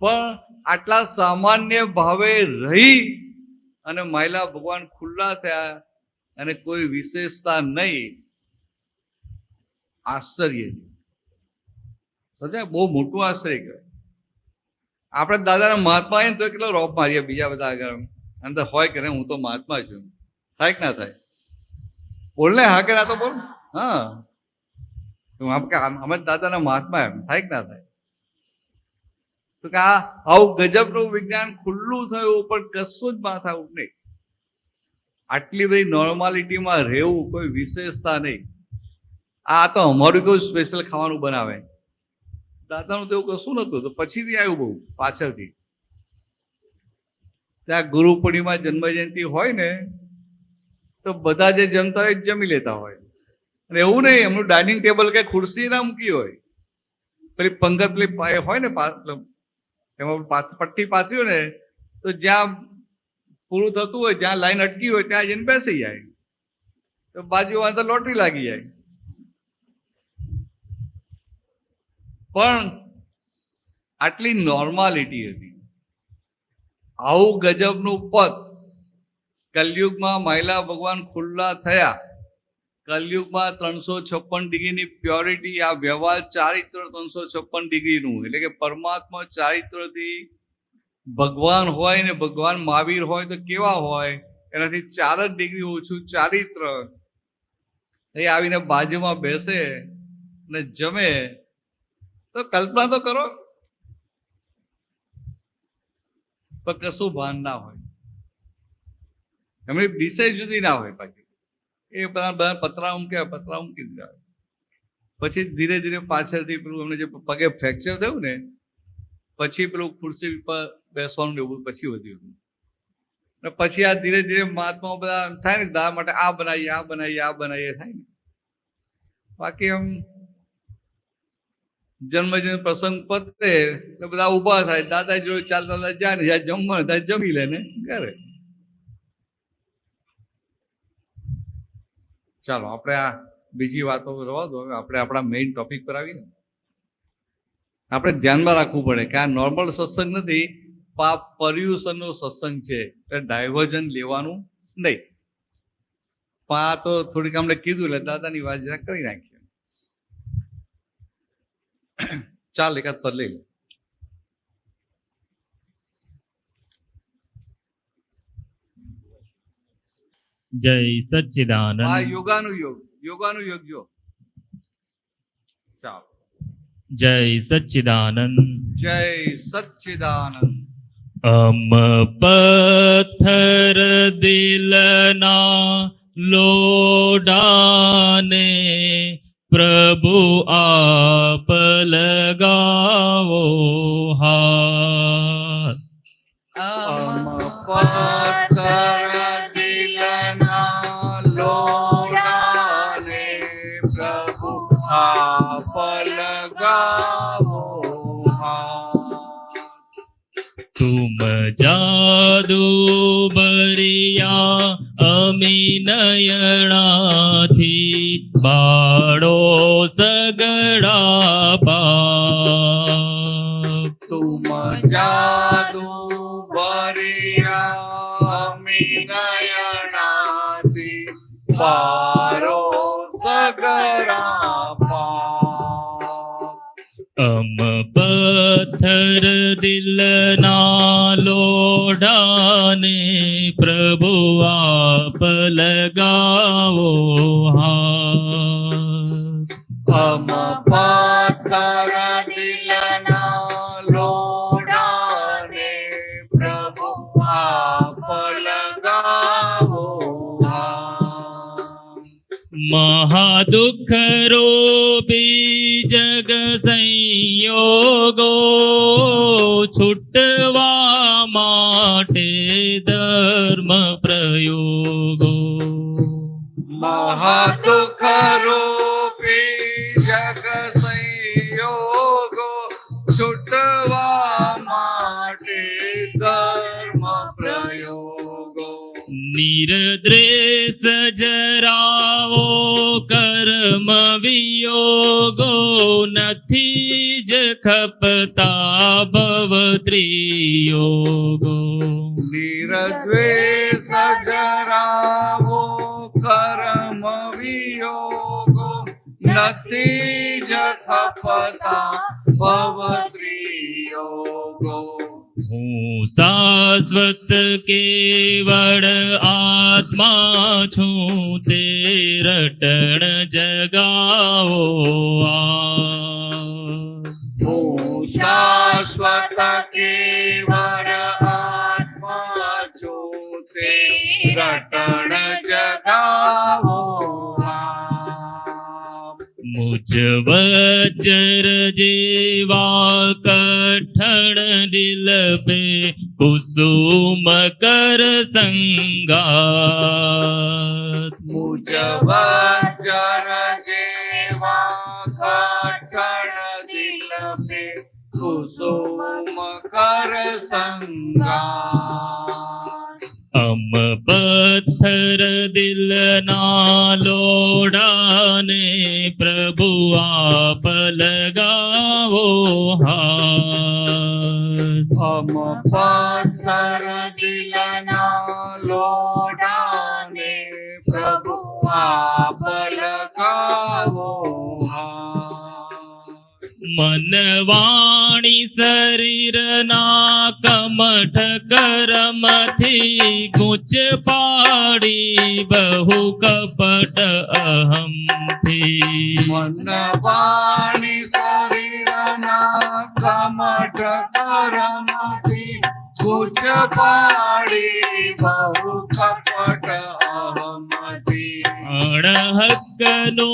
પણ આટલા સામાન્ય ભાવે રહી અને માયલા ભગવાન ખુલ્લા થયા અને કોઈ વિશેષતા નહીં, આશ્ચર્ય. બહુ મોટું આશ્ચર્ય કહેવાય. આપણે દાદાના મહાત્મા આવીને તો કેટલો રોપ મારીએ બીજા બધા આગળ, અંદર હોય કે હું તો મહાત્મા છું, થાય કે ના થાય? બોલ ને, હા કે ના તો બોલ. હા, અમે દાદાના મહાત્મા એમ થાય કે ના થાય? તો કે આવું ગજબનું વિજ્ઞાન ખુલ્લું થયું, પણ કશું જ માથાકૂટ નહીં. આટલી બધી નોર્માલિટીમાં રહેવું, કોઈ વિશેષતા નહીં. આ તો અમારું કેવું સ્પેશિયલ ખાવાનું બનાવે, દાદાનું તો એવું કશું નતું. તો પછીથી આવ્યું બહુ પાછળથી. ત્યાં ગુરુ પૂર્ણિમા, જન્મ જયંતિ હોય ને તો બધા જે જમતા હોય જમી લેતા હોય. અને એવું નહીં, એમનું ડાઇનિંગ ટેબલ કે ખુરશી ના મૂકી હોય, પેલી પંગત પેલી હોય ને એમાં પટ્ટી પાથરી હોય ને, તો જ્યાં પૂરું થતું હોય, જ્યાં લાઈન અટકી હોય ત્યાં જઈને બેસી જાય, તો બાજુમાં તો લોટરી લાગી જાય. પણ આટલી નોર્માલિટી હતી. આવું ગજબનું પદ કલયુગમાં માયલા ભગવાન ખુલ્લા થયા. કલયુગમાં 356 ડિગ્રીની પ્યોરિટી, આ વ્યવહાર ચારિત્ર 356 ડિગ્રીનું, એટલે કે પરમાત્મા ચારિત્રથી ભગવાન હોય ને ભગવાન મહાવીર હોય તો કેવા હોય, એનાથી 4 જ ડિગ્રી ઓછું ચારિત્ર. એ આવીને બાજુમાં બેસે ને જમે, તો કલ્પના તો કરો, પણ કશું ભાન ના હોય, એમની ડિસે જુદી ના હોય. બાકી એ બધા પતરા મૂક્યા, પતરા મૂકી દીધા. પછી ધીરે ધીરે પાછળથી પેલું એમને જે પગે ફ્રેક્ચર થયું ને, પછી પેલું ખુરશી પર બેસવાનું એવું પછી વધ્યું. અને પછી આ ધીરે ધીરે મહાત્માઓ બધા થાય ને, દાદા માટે આ બનાવીએ, આ બનાવીએ, આ બનાવીએ થાય ને. બાકી આમ જન્મજન્મ પ્રસંગ પતે એટલે બધા ઉભા થાય, દાદા જોડે ચાલતા જાય ને, જ્યાં જમવાનું ત્યાં જમી લે ને ઘરે. ચાલો આપણે આ બીજી વાતો રવા દો, હવે આપણે આપણા મેઇન ટોપિક પર આવીને આપણે ધ્યાનમાં રાખવું પડે કે આ નોર્મલ સત્સંગ નથી, પર્યુષણનો સત્સંગ છે, એટલે ડાયવર્ઝન લેવાનું નહીં. પણ આ તો થોડીક અમને કીધું એટલે દાદાની વાત જરા કરી નાખીએ. ચાલ એકાદ પર લઈ લો. જય સચ્ચિદાનંદ. આ યોગાનું યોગ જો. ચાલો. જય સચ્ચિદાનંદ. જય સચ્ચિદાનંદ. પથ્થર દિલના લોડાને પ્રભુ આપ લગાવો હાથ. પથ્થર દિલના લોડાને પ્રભુ આપ લગાવો હાથ. તુમ જાદુ બરિયા અમી નયણાથી બાળો સગડા પાપ. તુમ જાદુ બરિયા અમી નયણાથી બાળો સગડા પાપ. પથ્થર દિલના લોડાને પ્રભુ આપ લગાવો હાથ. પથ્થર દિલના લોડાને પ્રભુ આપ લગાવો હાથ. મહાદુઃખ રૂપી જગ સંયોગો છૂટવા માટે ધર્મ પ્રયોગો મહાદુઃખ રૂપી જગ સંયોગો છૂટવા માટે ધર્મ પ્રયોગો નિરદ્રેષ જરાવો કર્મ વિયોગો નથી જ ખપતા ભવ ત્રિયોગો નિરદ્વેષ જરાવો કર્મ વિયોગો નથી જ ખપતા ભવ ત્રિયોગો હું શાશ્વત કેવળ આત્મા છું તે રટણ જગાવો હું શાશ્વત કેવળ આત્મા છું તે રટણ જગાવો મુજ વજ્ર જેવા કઠણ દિલ પે કુસુમ કર સંગાત મુજ વજ્ર જેવા કઠણ દિલ પે કુસુમ કર સંગાત અમ પથ્થર દિલના લોડાને પ્રભુ આપ લગાવો હાથ અમ પથ્થર દિલના લોડાને પ્રભુ આપ લગાવો હાથ મન વાણી શરીરના કમઠ કરમથી ગૂંચ પાડી બહુ કપટ અહમથી મન વાણી શરીરના કમઠ કરમથી કૂચ પાડી બહુ કપટ અહમથી અણહકનો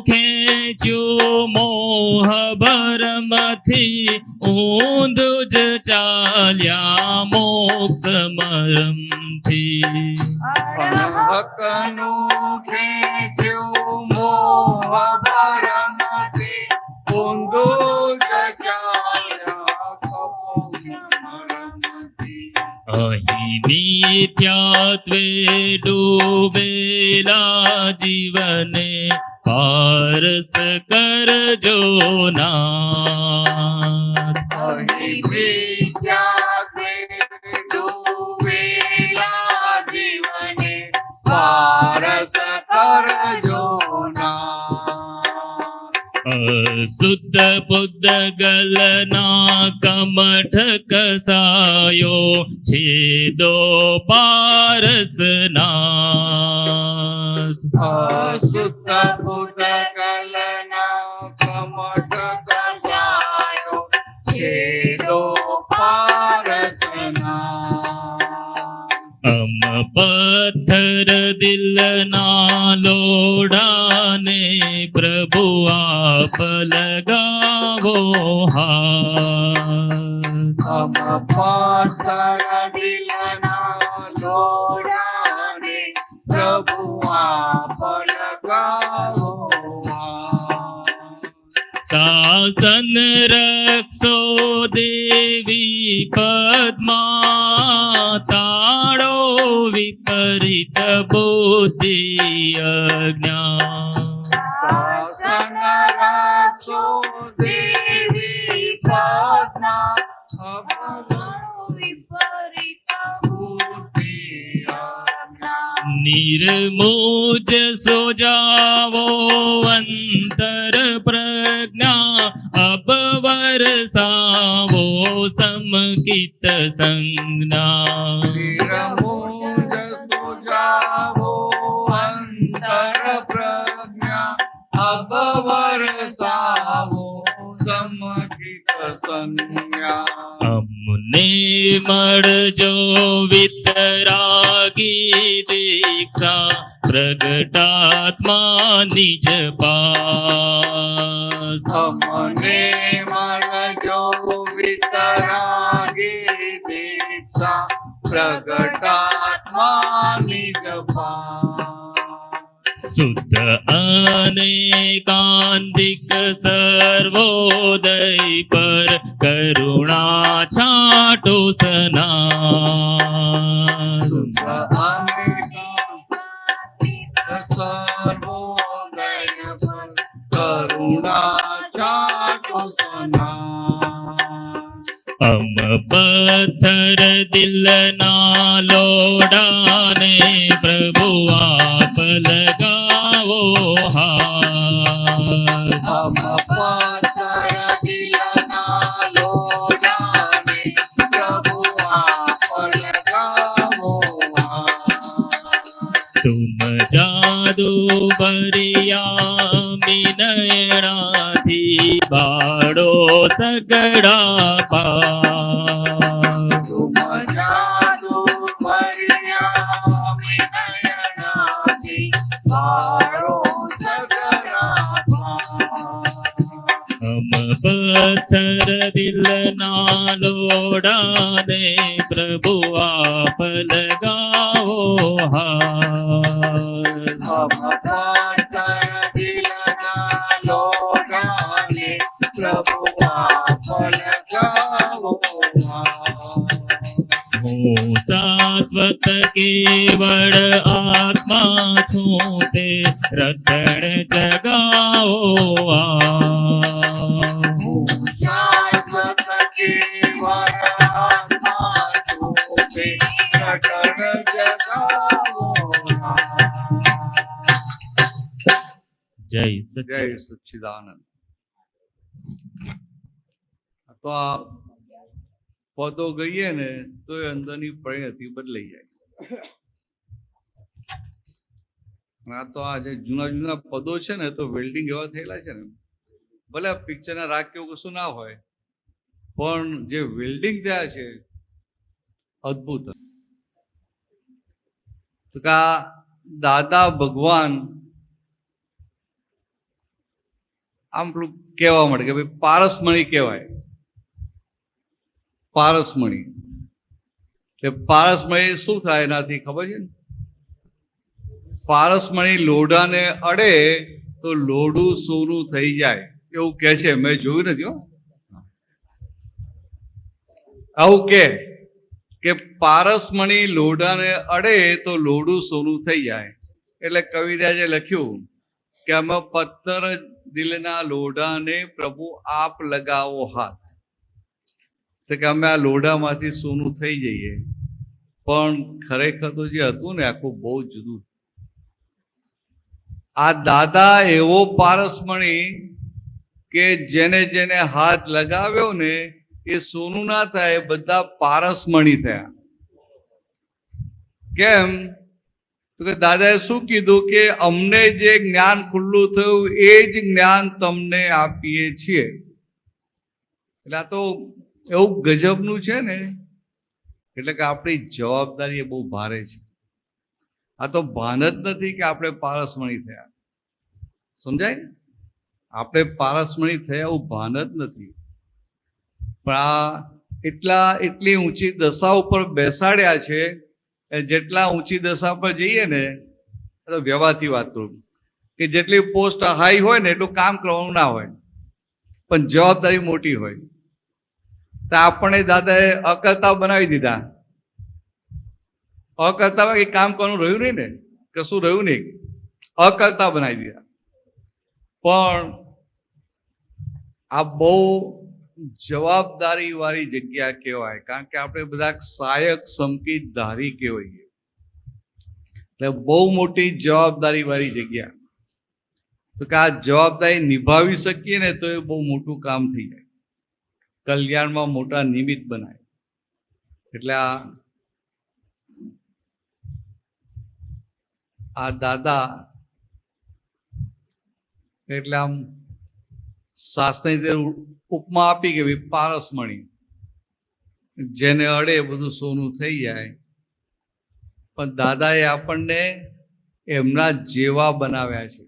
ખેંચ્યો મોહ ભરમથી ઊંધું જ ચાલ્યા મોક્ષ મરમથી અણહકનું ખેંચ્યું મોહ ભરમથી ઊંધું જ ચાલ્યા મોક્ષ મરમથી અહીં નિત્યાત્વે ડૂબેલા જીવને પારસ કરજો નાથ અહીં વિદ્યાત્વે ડૂબેલા જીવને પારસ કરજો શુદ્ધ પુદ્ગલના કમઠ કસાયો છેદો પારસનાથ અશુદ્ધ પુદ્ગલના કમઠ કસાયો છેદો પારસના અમ પથ્થર દિલના લોડાને પ્રભુ આપ લગાવો હાથ અમ પથ્થર દિલના લોડાને પ્રભુ આપ લગાવો શાસન રક્ષો દેવી પદ્મા તાળો વિપરીત બુદ્ધિ અજ્ઞા શાસન રાખો દેવી પદ્મા નિર્મોજ સોજાવો અંતર પ્રજ્ઞા અબ વરસાવો સમકિત સંજ્ઞા નિર્મોજ સુજાવો અંતર પ્રજ્ઞા અબ વરસાવો સમ સમકિત સંજ્ઞા અમને મળજો વિતરાગી દીક્ષા પ્રગટાત્મા નિજ પાસ અમને મળજો વિતરાગી દીક્ષા પ્રગટાત્મા નિજ પાસ શુદ્ધ અને કાંતિક સર્વોદય પર કરુણા છાટો સના સર્વોદય કરુણા ચાટો સના અમ પથ્થર દિલના લોડાને પ્રભુ આપ લગાવો હાથ હમ પથ્થર દિલના લોડાને પ્રભુ આપ લગાવો तुम जादू भरिया मिनयणाथी बाड़ो सगड़ा पा તુમ જાદુ ભર્યા વિનયનાથી મારો સગરા हम पत्थर दिलना लोडाने प्रभु आप लगाओ हाथ હમ પથ્થર દિલના લોડાને પ્રભુ આપ લગાવો હું શાશ્વત કેવળ આત્મા છું તે રતણ જગાવો શાશ્વત કેવળ આત્મા છું તે રટણ જગાવો જય જય સચ્ચિદાનંદ સચ્ચિદાનંદ તો આ પદો ગઈએ ને તો એ અંદરની પરિણતિ બદલાઈ જાય અને આ તો આ જે જૂના જૂના પદો છે ને તો વેલ્ડિંગ એવા થયેલા છે ને ભલે પિક્ચરના રાગ કેવું કશું ના હોય પણ જે વેલ્ડિંગ થયા છે અદ્ભુત તો કે આ દાદા ભગવાન આમ પેલું કહેવા મળે કે ભાઈ પારસમણી કહેવાય પારસમણી એટલે પારસમણી શું થાય એનાથી ખબર છે ને પારસમણી લોઢાને અડે તો લોઢું સોનું થઈ જાય એવું કે છે મેં જોયું નથી હો આવું કે પારસમણી લોઢાને અડે તો લોઢું સોનું થઈ જાય એટલે કવિરાજે લખ્યું કે અમે પથ્થર દિલના લોઢાને પ્રભુ આપ લગાવો હાથ તો કે અમે આ લોઢામાંથી સોનું થઈ જઈએ પણ ખરેખર તો જે હતું ને આખું બહુ જુદું આ દાદા એવો પારસમણી કે જેને જેને હાથ લગાવ્યો ને એ સોનું ના થાય બધા પારસમણી થયા કેમ તો કે દાદાએ શું કીધું કે અમને જે જ્ઞાન ખુલ્લું થયું એ જ જ્ઞાન તમને આપીએ છીએ એટલે આ તો એવું ગજબનું છે ને એટલે કે આપણી જવાબદારી એ બહુ ભારે છે આ તો ભાન જ નથી કે આપણે પારસમણી થયા સમજાય આપણે પારસમણી થયા એવું ભાન જ નથી પણ આ એટલી ઊંચી દશા ઉપર બેસાડ્યા છે જેટલા ઊંચી દશા પર જઈએ ને તો વ્યવહારથી વાત કરું કે જેટલી પોસ્ટ હાઈ હોય ને એટલું કામ કરવાનું ના હોય પણ જવાબદારી મોટી હોય તો આપણને દાદાએ અકર્તા બનાવી દીધા અકર્તામાં કંઈ કામ કરવાનું રહ્યું નહીં ને કશું રહ્યું નહીં અકર્તા બનાવી દીધા પણ આ બહુ જવાબદારી વાળી જગ્યા કહેવાય કારણ કે આપણે બધા સહાયક સંકિત ધારી કહેવાય એટલે બહુ મોટી જવાબદારી વાળી જગ્યા તો કે આ જવાબદારી નિભાવી શકીએ ને તો એ બહુ મોટું કામ થઈ જાય કલ્યાણમાં મોટા નિમિત્ત બનાય એટલે આ દાદા એટલે આમ શાસ્ત્રની ઉપમા આપી કે ભાઈ પારસમણી, જેને અડે એ બધું સોનું થઈ જાય. પણ દાદાએ આપણને એમના જેવા બનાવ્યા છે.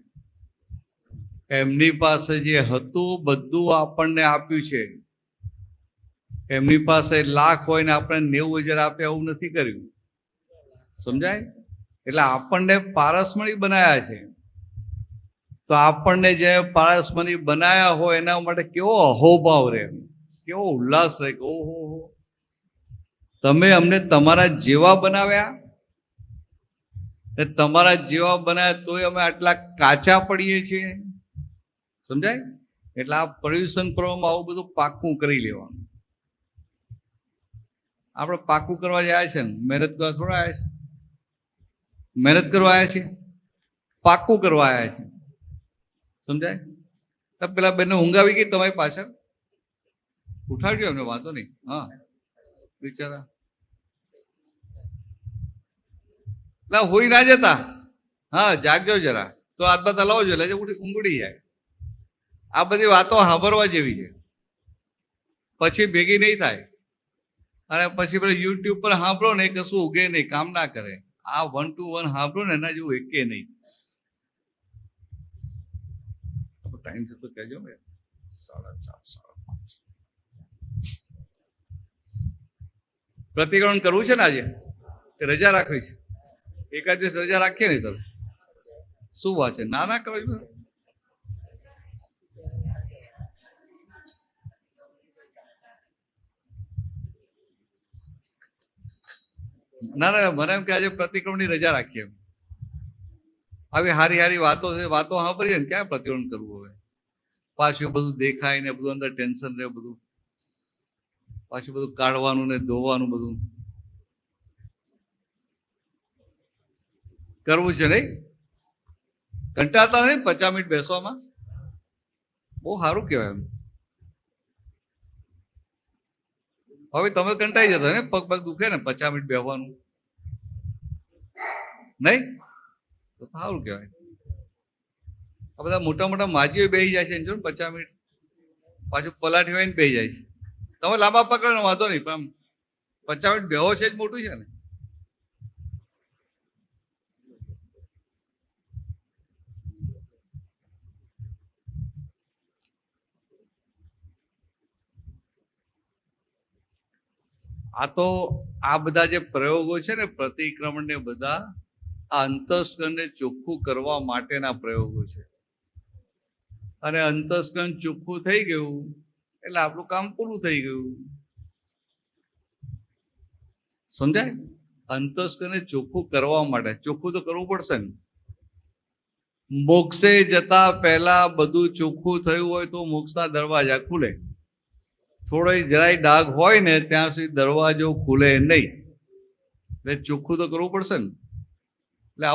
એમની પાસે જે હતું બધું આપણને આપ્યું છે. એમની પાસે લાખ હોય ને આપણે 90,000 આપે એવું નથી કર્યું. સમજાય? એટલે આપણને પારસમણી બનાવ્યા છે. તો આપણને જે પારસમણી બનાવ્યા હોય એના માટે કેવો અહોભાવ રહે, કેવો ઉલ્લાસ રહે કે ઓહો, તમે અમને તમારા જેવા બનાવ્યા. તમારા જેવા બનાવ્યા તોય અમે આટલા કાચા પડીએ છીએ. સમજાય? એટલે આ પર્યુષણ પર્વમાં આવું બધું પાક્કું કરી લેવાનું. આપણે પાક્કું કરવા જાય છે ને, મહેનત કરવા થોડા આવ્યા છે. મહેનત કરવા આવ્યા છે, પાક્કું કરવા આવ્યા છે. સમજાય? પેલા બેનને ઊંઘ આવી ગઈ તમારી પાછળ, ઉઠાડજો એમને, વાંધો નહીં. હા બિચારા ના હોઈ ના જતા. હા જાગજો જરા, તો આત્મા તલાવજો એટલે ઊંઘડી જાય. આ બધી વાતો સાંભળવા જેવી છે, પછી ભેગી નહીં થાય. અને પછી પેલા યુટ્યુબ પર સાંભળો ને એ કશું ઉગે નહીં, કામ ના કરે. આ 1 to 1 સાંભળો ને એના જેવું એકે નહીં. ટાઈમ છે તો કહેજો ને. 4:30. પ્રતિક્રમણ કરવું છે ને આજે, કે રજા રાખવી છે? એકાદ દિવસ રજા રાખીએ ને તમે શું વાત છે? ના ના કરો. ના ના, મને એમ કે આજે પ્રતિક્રમણની રજા રાખીએ. આવી હારી હારી વાતો છે, વાતો સાંભળીએ ને ક્યાં પ્રતિક્રમણ કરવું હવે? પાછું બધું દેખાય ને બધું અંદર ટેન્શન રહે, બધું પાછું બધું કાઢવાનું ને ધોવાનું બધું કરવું છે નહીં? કંટાળતા નહીં 50 મિનિટ બેસવામાં? બહુ સારું કહેવાય. એમ હવે તમે કંટાળી જતા ને, પગ પગ દુખે ને 50 મિનિટ બેસવાનું નહીં? તો સારું કહેવાય. આ બધા મોટા મોટા માજીઓ બેસી જાય છે જો ને 50 મિનિટ, પાછું પલાઠી હોય ને બેસી જાય છે. તમે લાંબા પકડો ને વાંધો નહીં, પણ 50 મિનિટ બેહો છે જ મોટું છે ને. આ તો આ બધા જે પ્રયોગો છે ને, પ્રતિક્રમણ ને બધા, આ અંતસ્કરણને ચોખ્ખું કરવા માટેના પ્રયોગો છે. અને અંતસ્કરણ ચોખ્ખું થઈ ગયું એટલે આપણું કામ પૂરું થઈ ગયું. સમજાય? અંતસ્કરણને ચોખ્ખું કરવા માટે ચોખ્ખું તો કરવું પડશે ને. મોક્ષે જતા પહેલા બધું ચોખ્ખું થયું હોય તો મોક્ષના દરવાજા ખુલે. થોડો જરાય ડાઘ હોય ને ત્યાં સુધી દરવાજો ખુલે નહીં. એટલે ચોખ્ખું તો કરવું પડશે ને. એટલે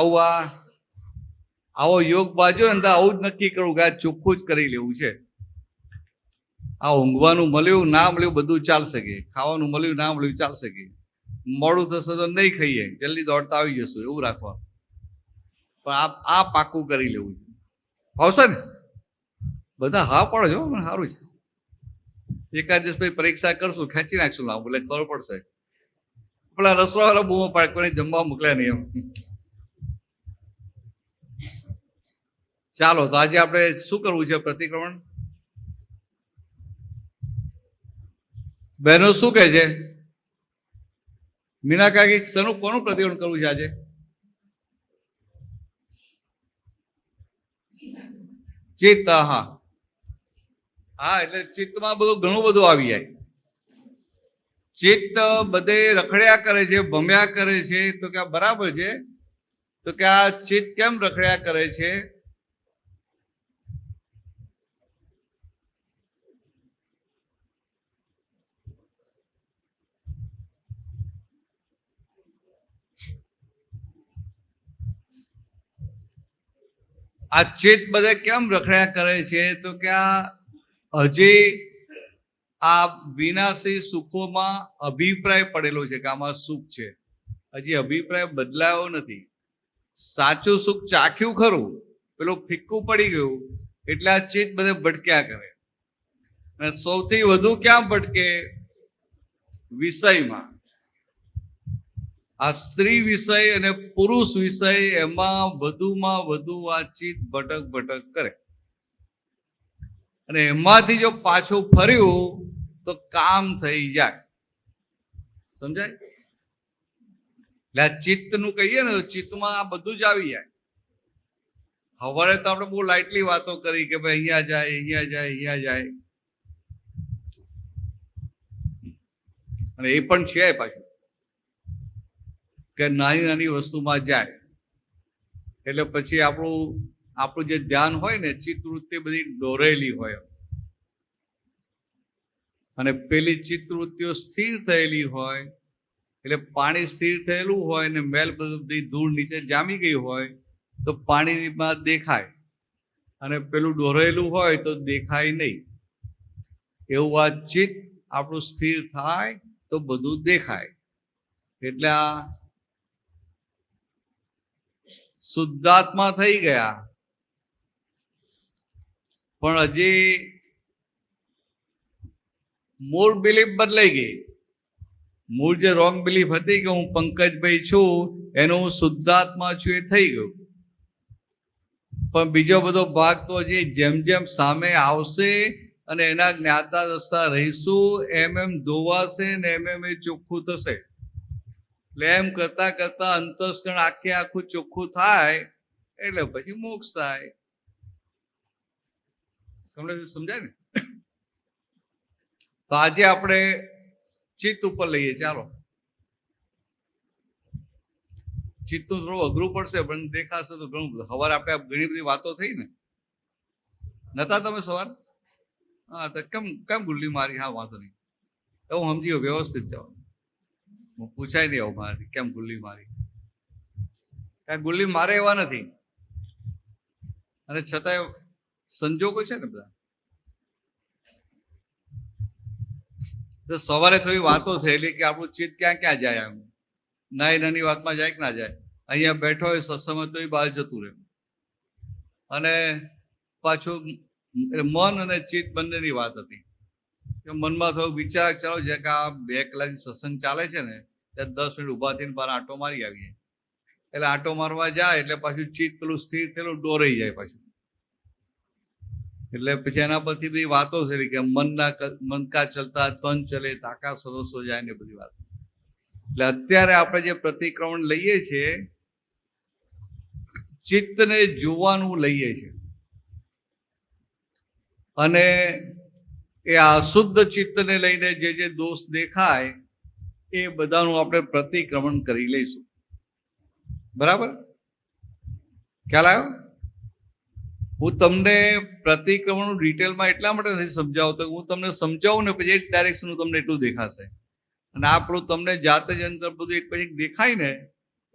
આવો યોગ બાજુ ને તો આવું જ નક્કી કરવું કે આ ચોખ્ખું જ કરી લેવું છે. આ ઊંઘવાનું મળ્યું ના મળ્યું બધું ચાલશે કે, ખાવાનું મળ્યું ના મળ્યું ચાલશે કે, મોડું થશે તો નહીં ખાઈએ, જલ્દી દોડતા આવી જશું, એવું રાખવાનું. પણ આ પાકું કરી લેવું છે. આવશે ને બધા? હા પડો છો, સારું છે. એકાદ દિવસ પછી પરીક્ષા કરશું, ખેંચી નાખશું લાંબુ, એટલે ખબર પડશે. પેલા રસોડાવાળા બૂમો પાડે, કોઈને જમવા મોકલ્યા નહીં એમ. ચાલો, તો આજે આપણે શું કરવું છે? પ્રતિક્રમણ. બહેનો શું કહે છે? મીના કાકી, કોનું પ્રતિક્રમણ કરવું છે આજે? ચિત્ત. હા હા, એટલે ચિત્તમાં બધું ઘણું બધું આવી જાય. ચિત્ત બધે રખડ્યા કરે છે, ભમ્યા કરે છે. તો કે આ બરાબર છે? તો કે આ ચિત્ત કેમ રખડ્યા કરે છે? આ ચિત્ત બધે કેમ રખડ્યા કરે છે? તો કે આ હજી આ વિનાશી સુખોમાં અભિપ્રાય પડેલો છે કે આમાં સુખ છે. હજી અભિપ્રાય બદલાયો નથી. સાચું સુખ ચાખ્યું ખરું, પેલું ફિક્કું પડી ગયું એટલે આ ચિત્ત બધે ભટક્યા કરે. અને સૌથી વધુ ક્યાં ભટકે? વિષયમાં. આ સ્ત્રી વિષય અને પુરુષ વિષય, એમાં વધુમાં વધુ આ ચિત્ત ભટક ભટક કરે. અને એમાંથી જો પાછું ફર્યું તો કામ થઈ જાય. સમજાય? એટલે આ ચિત્તનું કહીએ ને, ચિત્તમાં આ બધું જ આવી જાય. હવારે તો આપણે બહુ લાઇટલી વાતો કરી કે ભાઈ અહીંયા જાય, અહીંયા જાય, અહીંયા જાય, અને એ પણ છે પાછું કે નાની નાની વસ્તુમાં જાય. એટલે પછી આપણું જે ધ્યાન હોય ને, ચિત્તવૃત્તિ બધી દોરેલી હોય, અને પેલી ચિત્તવૃત્તિઓ સ્થિર થયેલી હોય. એટલે પાણી સ્થિર થયેલું હોય ને મેલ બધી ધૂળ નીચે જામી ગઈ હોય તો પાણીમાં દેખાય, અને પેલું દોરેલું હોય તો દેખાય નહીં. એવું આ ચિત્ત આપણું સ્થિર થાય તો બધું દેખાય. એટલે આ શુદ્ધાત્મા થઈ ગયા, પણ હજી મૂળ બિલીફ બદલાઈ ગઈ. મૂળ જે રોંગ બિલીફ હતી કે હું પંકજભાઈ છું, એનું હું શુદ્ધાત્મા છું, એ થઈ ગયું. પણ બીજો બધો ભાગ તો હજી જેમ જેમ સામે આવશે અને એના જ્ઞાતા દસતા રહીશું, એમ એમ ધોવાશે ને એમ એમ એ ચોખ્ખું થશે. એટલે એમ કરતા કરતા અંતસ્કરણ આખું ચોખ્ખું થાય એટલે પછી મોક્ષ થાય. તમને સમજાય ને? તો આજે આપણે ચિત્ત ઉપર લઈએ. ચાલો, ચિત્તનું થોડું અઘરું પડશે, પણ દેખાશે તો ઘણું બધું. સવારે આપણે ઘણી બધી વાતો થઈ ને, નતા તમે સવાર? હા, તો કેમ ગુલ્લી મારી? હા, વાંધો નહીં, હું સમજી ગયો, વ્યવસ્થિત જાઓ, હું પૂછાય નહીં આવું મારાથી કેમ ગુલ્લી મારી. કાંઈ ગુલ્લી મારે એવા નથી, અને છતાંય સંજોગો છે ને બધા. તો સવારે થોડી વાતો થયેલી કે આપણું ચિત્ત ક્યાં ક્યાં જાય, આમ નાની નાની વાતમાં જાય કે ના જાય. અહીંયા બેઠો હોય સત્સંગમાં તો એ બહાર જતું રહે. અને પાછું મન અને ચિત્ત બંનેની વાત હતી કે મનમાં થોડો વિચાર, ચાલો જે કે આ 2 કલાક સત્સંગ ચાલે છે ને, ત્યાં 10 મિનિટ ઉભા થઈને બહાર આંટો મારી આવીએ. એટલે આંટો મારવા જાય એટલે પાછું ચિત્ત પેલું સ્થિર થયેલું દોરાઈ જાય પાછું. એટલે પછી એના પરથી બધી વાતો થયેલી કે મન કા ચલતા તન ચલે, તાકા સરસો જાય ને બધી વાત. એટલે અત્યારે આપણે જે પ્રતિક્રમણ લઈએ છીએ, ચિત્તને જોવાનું લઈએ છીએ, અને એ અશુદ્ધ ચિત્તને લઈને જે દોષ દેખાય એ બધાનું આપણે પ્રતિક્રમણ કરી લઈશું. બરાબર? ખ્યાલ આવ્યો? હું તમને પ્રતિક્રમણ ડિટેલમાં એટલા માટે નથી સમજાવતો, હું તમને સમજાવું ને પછી એક ડાયરેક્શન તમને એટલું દેખાશે. અને આપણું તમને જાતે જ અંદર બધું એક પછી દેખાય ને,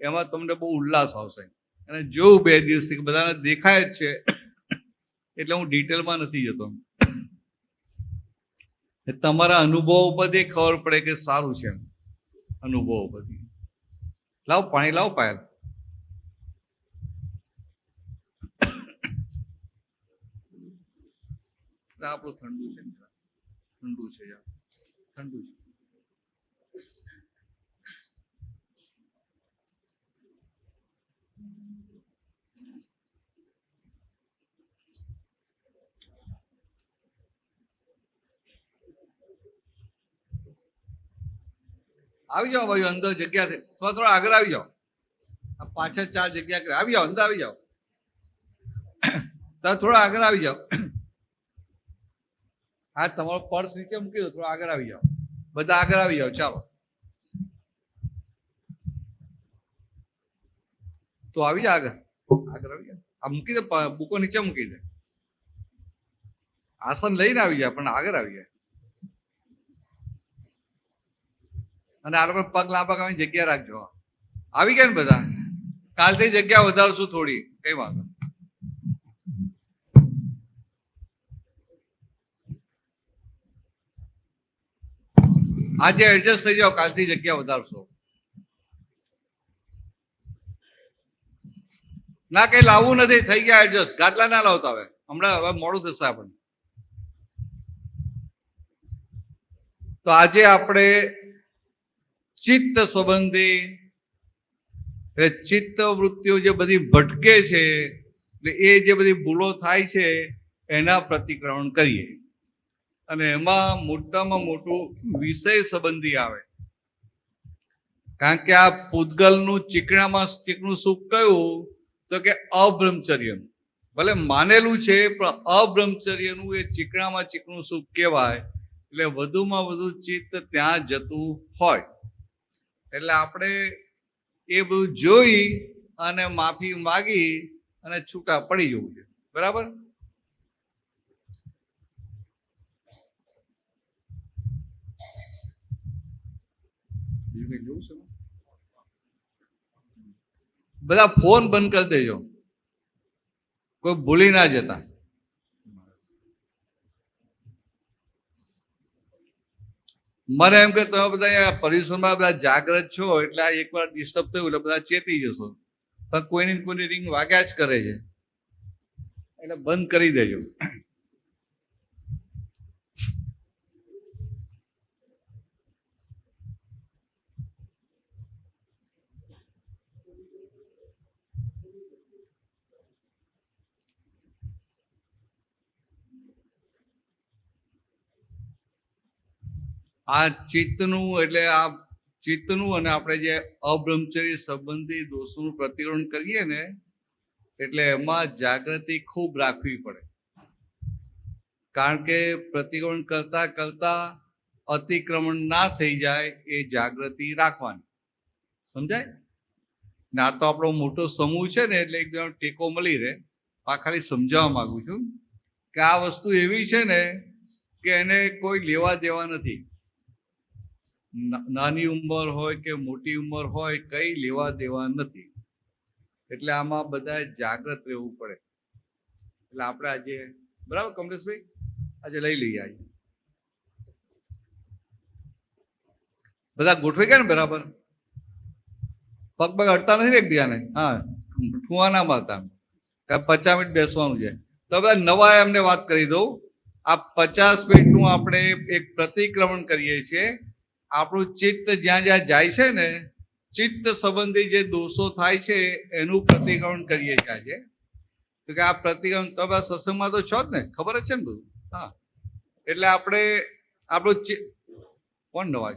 એમાં તમને બહુ ઉલ્લાસ આવશે. અને જોઉં 2 દિવસથી બધાને દેખાય જ છે, એટલે હું ડિટેલમાં નથી જતો. તમારા અનુભવો પરથી ખબર પડે કે સારું છે. અનુભવો પરથી. લાવ પાણી લાવ પાયલ. આપણું ઠંડુ છે, ઠંડુ છે, ઠંડુ છે. આવી જાઓ ભાઈ, અંદર જગ્યા છે, થોડા આગળ આવી જાઓ. પાછળ 4 જગ્યા આવી જાઓ, અંદર આવી જાઓ, થોડા આગળ આવી જાઓ. હા, તમારો પર્સ નીચે મૂકી દો, થોડા આગળ આવી જાઓ, બધા આગળ આવી જાઓ. ચાલો, તો આવી જા આગળ, આગળ આવી જાઓ. આ મૂકી દે, બુકો નીચે મૂકી દે, આસન લઈને આવી જાય, પણ આગળ આવી જાય. અને આ લોકો પગ લાંબા કરીને જગ્યા રાખજો. આવી ગયા ને બધા? કાલથી જગ્યા વધારશું થોડી, કઈ વાંધો. આજે એડજસ્ટ થઈ જાઓ, કાલથી જગ્યા વધારશો. ના, કઈ લાવવું નથી, થઈ ગયા એડજસ્ટ. ગાટલા ના લાવતા હવે, હમણાં હવે મોડું થશે આપણને. તો આજે આપણે ચિત્ત સંબંધી એટલે ચિત્ત વૃત્તિઓ જે બધી ભટકે છે, એટલે એ જે બધી ભૂલો થાય છે એના પ્રતિક્રમણ કરીએ. અને એમાં મોટામાં મોટું વિષય સંબંધી આવે. કારણ કે આ પૂતગલનું ચીકણામાં ચીકણું સુખ કયું, તો કે અબ્રહ્મચર્યનું. ભલે માનેલું છે પણ અબ્રહ્મચર્યનું એ ચીકણામાં ચીકણું સુખ કહેવાય. એટલે વધુમાં વધુ ચિત્ત ત્યાં જતું હોય. એટલે આપણે એ બધું જોઈ અને માફી માગી અને છૂટા પડી જવું છે. બરાબર? બધા ફોન બંધ કરી દેજો, કોઈ ભૂલી ના જતા. મને એમ કે તમે બધા પરિસરમાં બધા જાગ્રત છો એટલે આ એકવાર ડિસ્ટર્બ થયું એટલે બધા ચેતી જશો, પણ કોઈની રિંગ વાગ્યા જ કરે છે, એટલે બંધ કરી દેજો. આ ચિત્તનું એટલે આ ચિત્તનું અને આપણે જે અબ્રહ્મચર્ય સંબંધી દોષોનું પ્રતિક્રમણ કરીએ ને, એટલે એમાં જાગૃતિ ખૂબ રાખવી પડે. કારણ કે પ્રતિક્રમણ કરતા કરતા અતિક્રમણ ના થઈ જાય એ જાગૃતિ રાખવાની. સમજાય ને? આ તો આપણો મોટો સમૂહ છે ને, એટલે એકદમ ટેકો મળી રહે. આ ખાલી સમજાવવા માંગુ છું કે આ વસ્તુ એવી છે ને કે એને કોઈ લેવા દેવા નથી. નાની ઉંમર હોય કે મોટી ઉંમર હોય, કઈ લેવા દેવા નથી. એટલે આમાં બધા જાગૃત રહેવું પડે. એટલે આપણે આજે બરાબર કમલેશભાઈ આજે લઈ લઈએ. આજે બધા ગોઠવાઈ ગયા ને બરાબર? પગ પગ અડતા નથી ને એકબીજાને? હા, ઠુવા ના મારતા. 50 મિનિટ બેસવાનું છે. તો બધા નવા એમને વાત કરી દઉં. આ 50 મિનિટનું આપણે એક પ્રતિક્રમણ કરીએ છીએ. આપણું ચિત્ત જ્યાં જ્યાં જાય છે ને, ચિત્ત સંબંધી જે દોષો થાય છે એનું પ્રતિક્રમણ કરીએ છીએ આજે. તો કે આ પ્રતિક્રમણ તમે સત્સંગમાં તો છો જ ને, ખબર જ છે ને બધું? હા, એટલે આપણે આપણું કોણ નવા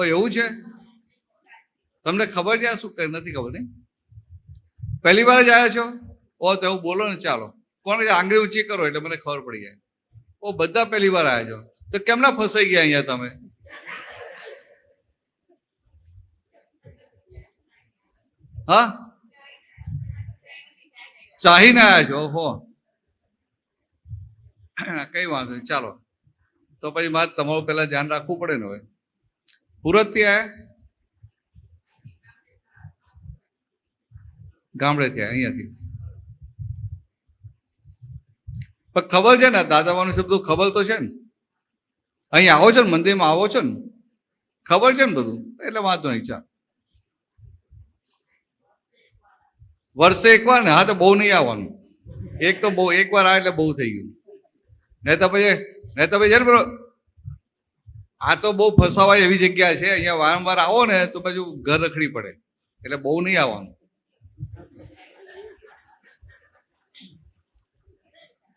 એવું છે? તમને ખબર છે આ શું નથી ખબર? નહીં, પહેલી વાર જ આવ્યા છો? ઓ તો એવું બોલો ને. ચાલો, કોણ આંગળી ઊંચી કરો એટલે મને ખબર પડી જાય. ઓ બધા પહેલી વાર આવ્યા છો, તો કેમ ના ફસાઈ ગયા અહીંયા તમે? હા, ચાહીને આવ્યા છો? ઓહો, કઈ વાંધો નહીં. ચાલો, તો પછી મારે તમારું પેલા ધ્યાન રાખવું પડે ને. હવે સુરત થી આવ્યા? ગામડેથી આવ્યા? અહીંયાથી? પણ ખબર છે ને દાદાવાનું છે બધું? ખબર તો છે ને? અહીં આવો છો ને, મંદિરમાં આવો છો ને, ખબર છે ને બધું? એટલે વાંધો નહીં. ચાલ, વર્ષે એકવાર ને? હા, તો બહુ નહીં આવવાનું. એક તો બહુ, એકવાર આવે એટલે બહુ થઈ ગયું. નહીં તો પછી છે ને બરો, આ તો બહુ ફસાવાય એવી જગ્યા છે. અહીંયા વારંવાર આવો ને તો પછી ઘર રખડી પડે. એટલે બહુ નહીં આવવાનું.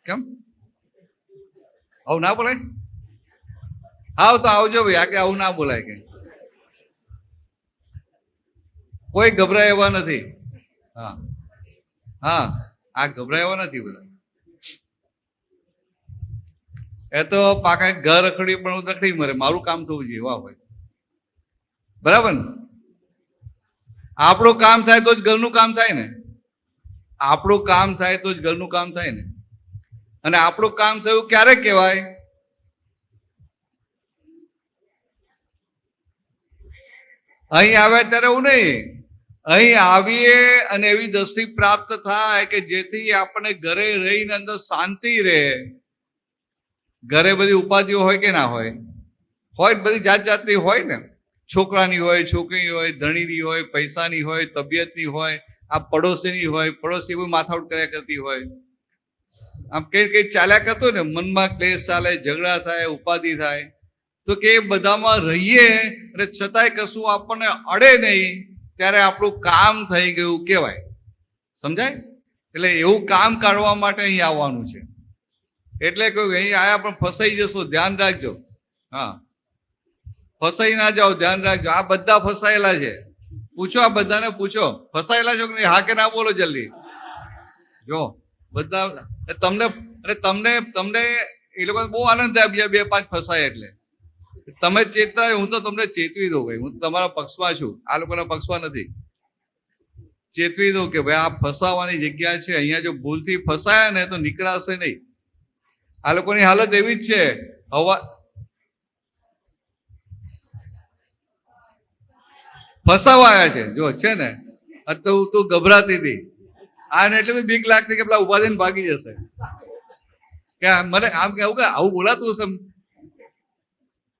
કેમ આવું ના બોલાય? આવ તો આવજો ભાઈ. આ કે આવું ના બોલાય કે કોઈ ગભરાય એવા નથી. હા હા, આ ગભરાય એવા નથી બધા. એ તો પાકા ઘર રખડી પણ રખડી મરે. મારું કામ થવું જોઈએ. વાહ ભાઈ, બરાબર ને? આપણું કામ થાય તો જ ઘરનું કામ થાય ને. આપણું કામ થાય તો જ ઘરનું કામ થાય ને. અને આપણું કામ થયું ક્યારે કહેવાય? અહીં આવ્યા ત્યારે એવું નહીં. અહીં આવીએ અને એવી દ્રષ્ટિ પ્રાપ્ત થાય કે જેથી આપણે ઘરે રહીને અંદર શાંતિ રહે. ઘરે બધી ઉપાધિઓ હોય કે ના હોય? હોય, બધી જાત જાતની હોય ને. છોકરાની હોય, છોકરીની હોય, ધણીની હોય, પૈસાની હોય, તબિયતની હોય, આ પડોશીની હોય. પડોશી બહુ માથાઉટ કર્યા કરતી હોય. આમ કઈ કઈ ચાલ્યા કરતો ને, મનમાં ક્લેશ ચાલે, ઝઘડા થાય, ઉપાધિ થાય, તો કે એ બધામાં રહીએ અને છતાંય કશું આપણને અડે નહીં, ત્યારે આપણું કામ થઈ ગયું કહેવાય. સમજાય? એટલે એવું કામ કાઢવા માટે અહીં આવવાનું છે. એટલે કહ્યું અહીં આયા પણ ફસાઈ જશો, ધ્યાન રાખજો. હા, ફસાઈ ના જાઓ, ધ્યાન રાખજો. આ બધા ફસાયેલા છે. પૂછો, આ બધાને પૂછો, ફસાયેલા છો કે નહીં? હા કે ના બોલો જલ્દી. જો બધા તમને તમને તમને એ લોકો બહુ આનંદ થાય બીજા 2-5 ફસાય એટલે. તમે ચેતતા હોય, હું તો તમને ચેતવી દઉં ભાઈ, હું તમારા પક્ષમાં છું, આ લોકોના પક્ષમાં નથી. ચેતવી દઉં કે ભાઈ આ ફસાવાની જગ્યા છે, અહીંયા જો ભૂલથી ફસાયા ને તો નીકળાશે નહીં. આ લોકોની હાલત એવી જ છે. હવા ફસાવાયા છે, જો છે ને. તો તું ગભરાતી હતી, આને એટલે બી બીક લાગતી કે પેલા ઉભા થઈને ભાગી જશે, કે મને આમ કેવું કે આવું બોલાતું હશે.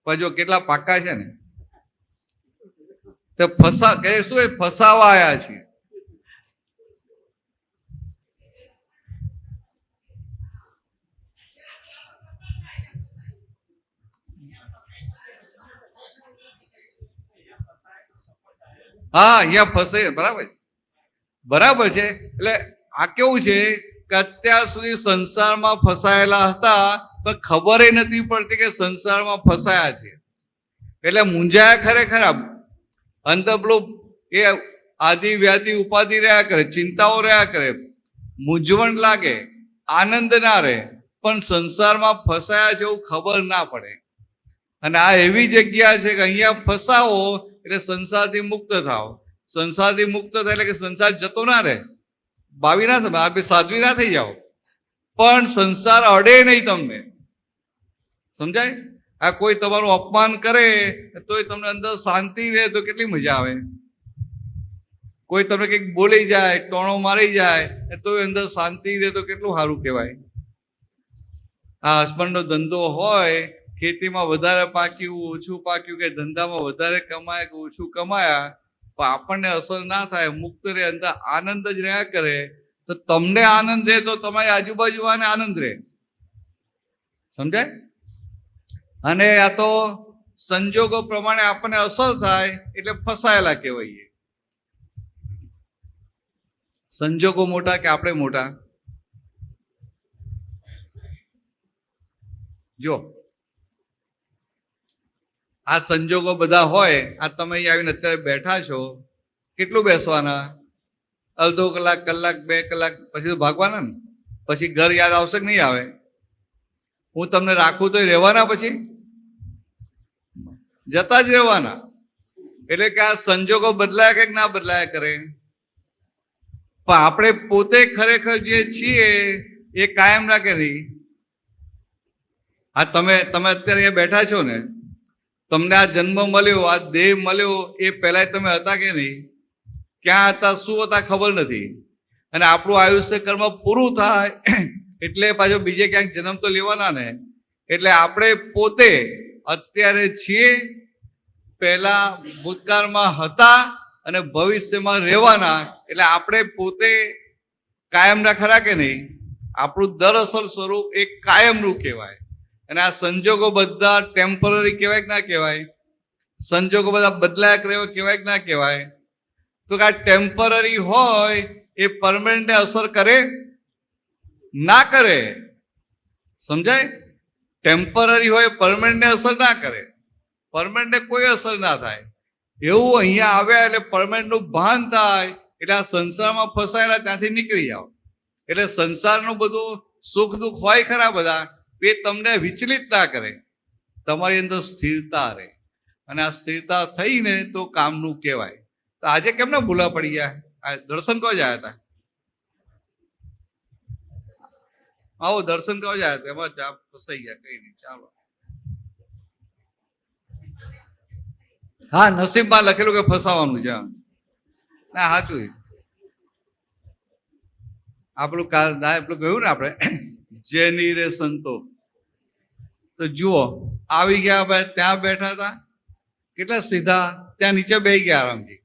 પણ જો કેટલા પાક્કા છે ને, તો કે શું એ ફસાવાયા છે. હા, અહીંયા ફસે, બરાબર બરાબર છે. એટલે આ કેવું છે કે અત્યાર સુધી સંસારમાં ફસાયેલા હતા પણ ખબર નથી પડતી કે સંસારમાં ફસાયા છે. એટલે મૂંઝાયા ખરેખર. અંદર પેલું એ આદિ વ્યાધિ ઉપાધિ રહ્યા કરે, ચિંતાઓ રહ્યા કરે, મૂંઝવણ લાગે, આનંદ ના રહે, પણ સંસારમાં ફસાયા છે એવું ખબર ના પડે. અને આ એવી જગ્યા છે કે અહીંયા ફસાવો એટલે સંસારથી મુક્ત થાવ. સંસારથી મુક્ત થાય એટલે કે સંસાર જતો ના રહે, ભાવી ના થાય, આપે સાધ્વી ના થઈ જાઓ, પણ સંસાર અડે નહીં તમને. સમજાય? આ કોઈ તમારું અપમાન કરે તોય તમને અંદર શાંતિ રહે તો કેટલી મજા આવે. કોઈ તમને કંઈક બોલી જાય, ટોણો મારી જાય તોય અંદર શાંતિ રહે તો કેટલું સારું કહેવાય. આ હસબન્ડનો ધંધો હોય, ખેતીમાં વધારે પાક્યું, ઓછું પાક્યું, કે ધંધામાં વધારે કમાયા કે ઓછું કમાયા, પણ આપણને અસર ના થાય, મુક્ત રહે, અંદર આનંદ જ રહ્યા કરે, તો તમને આનંદ રહે તો તમારી આજુબાજુ આને આનંદ રહે. સમજાય? અને આ તો સંજોગો પ્રમાણે આપણને અસર થાય એટલે ફસાયેલા કહેવાય. સંજોગો મોટા કે આપણે મોટા? જો આ સંજોગો બધા હોય, આ તમે અહીં આવીને અત્યારે બેઠા છો, કેટલું બેસવાના? અડધો કલાક, કલાક, 2 કલાક, પછી તો ભાગવાના ને. પછી ઘર યાદ આવશે કે નહીં આવે? હું તમને રાખું તો રહેવાના, પછી જતા જ રહેવાના. એટલે કે આ સંજોગો બદલાયા કે ના બદલાયા કરે, પણ આપણે પોતે ખરેખર જે છીએ એ કાયમ ના કરી. આ તમે અત્યારે અહીંયા બેઠા છો ને, તમને આ જન્મ મળ્યો, આ દેહ મળ્યો, એ પહેલા તમે હતા કે નહીં? ક્યાં હતા, શું હતા, ખબર નથી. અને આપણું આયુષ્ય કર્મ પૂરું થાય એટલે પાછો બીજે ક્યાંક જન્મ તો લેવાના ને. એટલે આપણે પોતે અત્યારે છીએ, પહેલા ભૂતકાળમાં હતા અને ભવિષ્યમાં રહેવાના. એટલે આપણે પોતે કાયમના ખરા કે નહીં? આપણું દરઅસલ સ્વરૂપ એક કાયમનું કહેવાય. અને આ સંજોગો બધા ટેમ્પરરી કહેવાય કે ના કહેવાય? સંજોગો બધા બદલાયા કરે કહેવાય કે ના કહેવાય? તો કે આ ટેમ્પરરી હોય એ પરમેનન્ટને અસર કરે ના કરે? સમજાય? ટેમ્પરરી હોય પરમેનન્ટને અસર ના કરે, પરમેનન્ટને કોઈ અસર ના થાય. એવું અહીંયા આવ્યા એટલે પરમેનન્ટનું ભાન થાય, એટલે આ સંસારમાં ફસાયેલા ત્યાંથી નીકળી જાઓ. એટલે સંસારનું બધું સુખ દુઃખ હોય ખરા બધા, એ તમને વિચલિત ના કરે, તમારી અંદર સ્થિરતા રહે. અને આ સ્થિરતા થઈને તો કામનું કહેવાય. તો આજે કેમ ના ભૂલા પડી ગયા? આ દર્શન કરવા જ આવ્યા હતા? આવો દર્શન કરવા જ આવ્યા હતા, એમાં ચા ફસાઈ ગયા, કઈ નહીં, ચાલો. હા, નસીબમાં લખેલું કે ફસાવાનું છે. ના, સાચું. આપણું કહ્યું ને આપણે, જેની રે સંતો. તો જુઓ, આવી ગયા ભાઈ, ત્યાં બેઠા હતા, કેટલા સીધા ત્યાં નીચે બેસી ગયા આરામથી.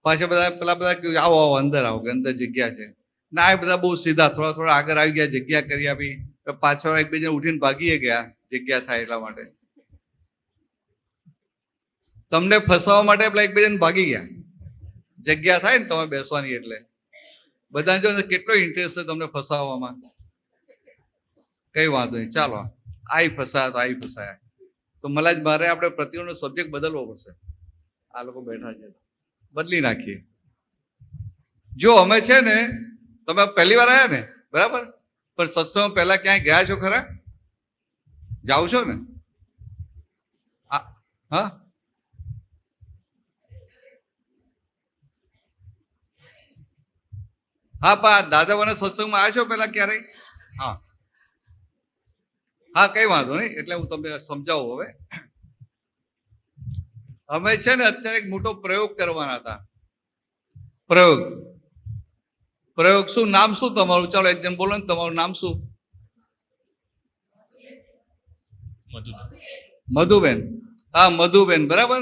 પાછા બધા પેલા બધા આવો આવો અંદર આવો, કે અંદર જગ્યા છે. ના એ બધા બહુ સીધા થોડા થોડા આગળ આવી ગયા, જગ્યા કરી આપી, પાછળ એકબીજાને ઉઠીને ભાગીએ ગયા જગ્યા થાય એટલા માટે. તમને ફસાવવા માટે પેલા એકબીજાને ભાગી ગયા, જગ્યા થાય ને તમે બેસવાની એટલે. બધા જો કેટલો ઇન્ટરેસ્ટ છે તમને ફસાવવામાં. કઈ વાંધો નહીં, ચાલો આઈ ફસાયા તો આઈ ફસાયા. તો મલાજ મારે આપણે પ્રતિઓનો સબ્જેક્ટ બદલવો પડશે. આ લોકો બેઠા છે, બદલી નાખીએ. જો અમે છે ને, તમે પહેલી વાર આવ્યા ને, બરાબર, પણ સત્સંગ પહેલા ક્યાંય ગયા છો ખરા? જાઓ છો ને? હા, હા, પણ દાદાવાના સત્સંગમાં આવ્યા છો પેલા ક્યારેય? હા હા, કઈ વાંધો નહીં. એટલે હું તમને સમજાવું. હવે અમે છે ને અત્યારે એક મોટો પ્રયોગ કરવાના હતા. પ્રયોગ શું? નામ શું તમારું? ચાલો એક જણ બોલો ને, તમારું નામ શું? મધુબેન. હા, મધુબેન, બરાબર.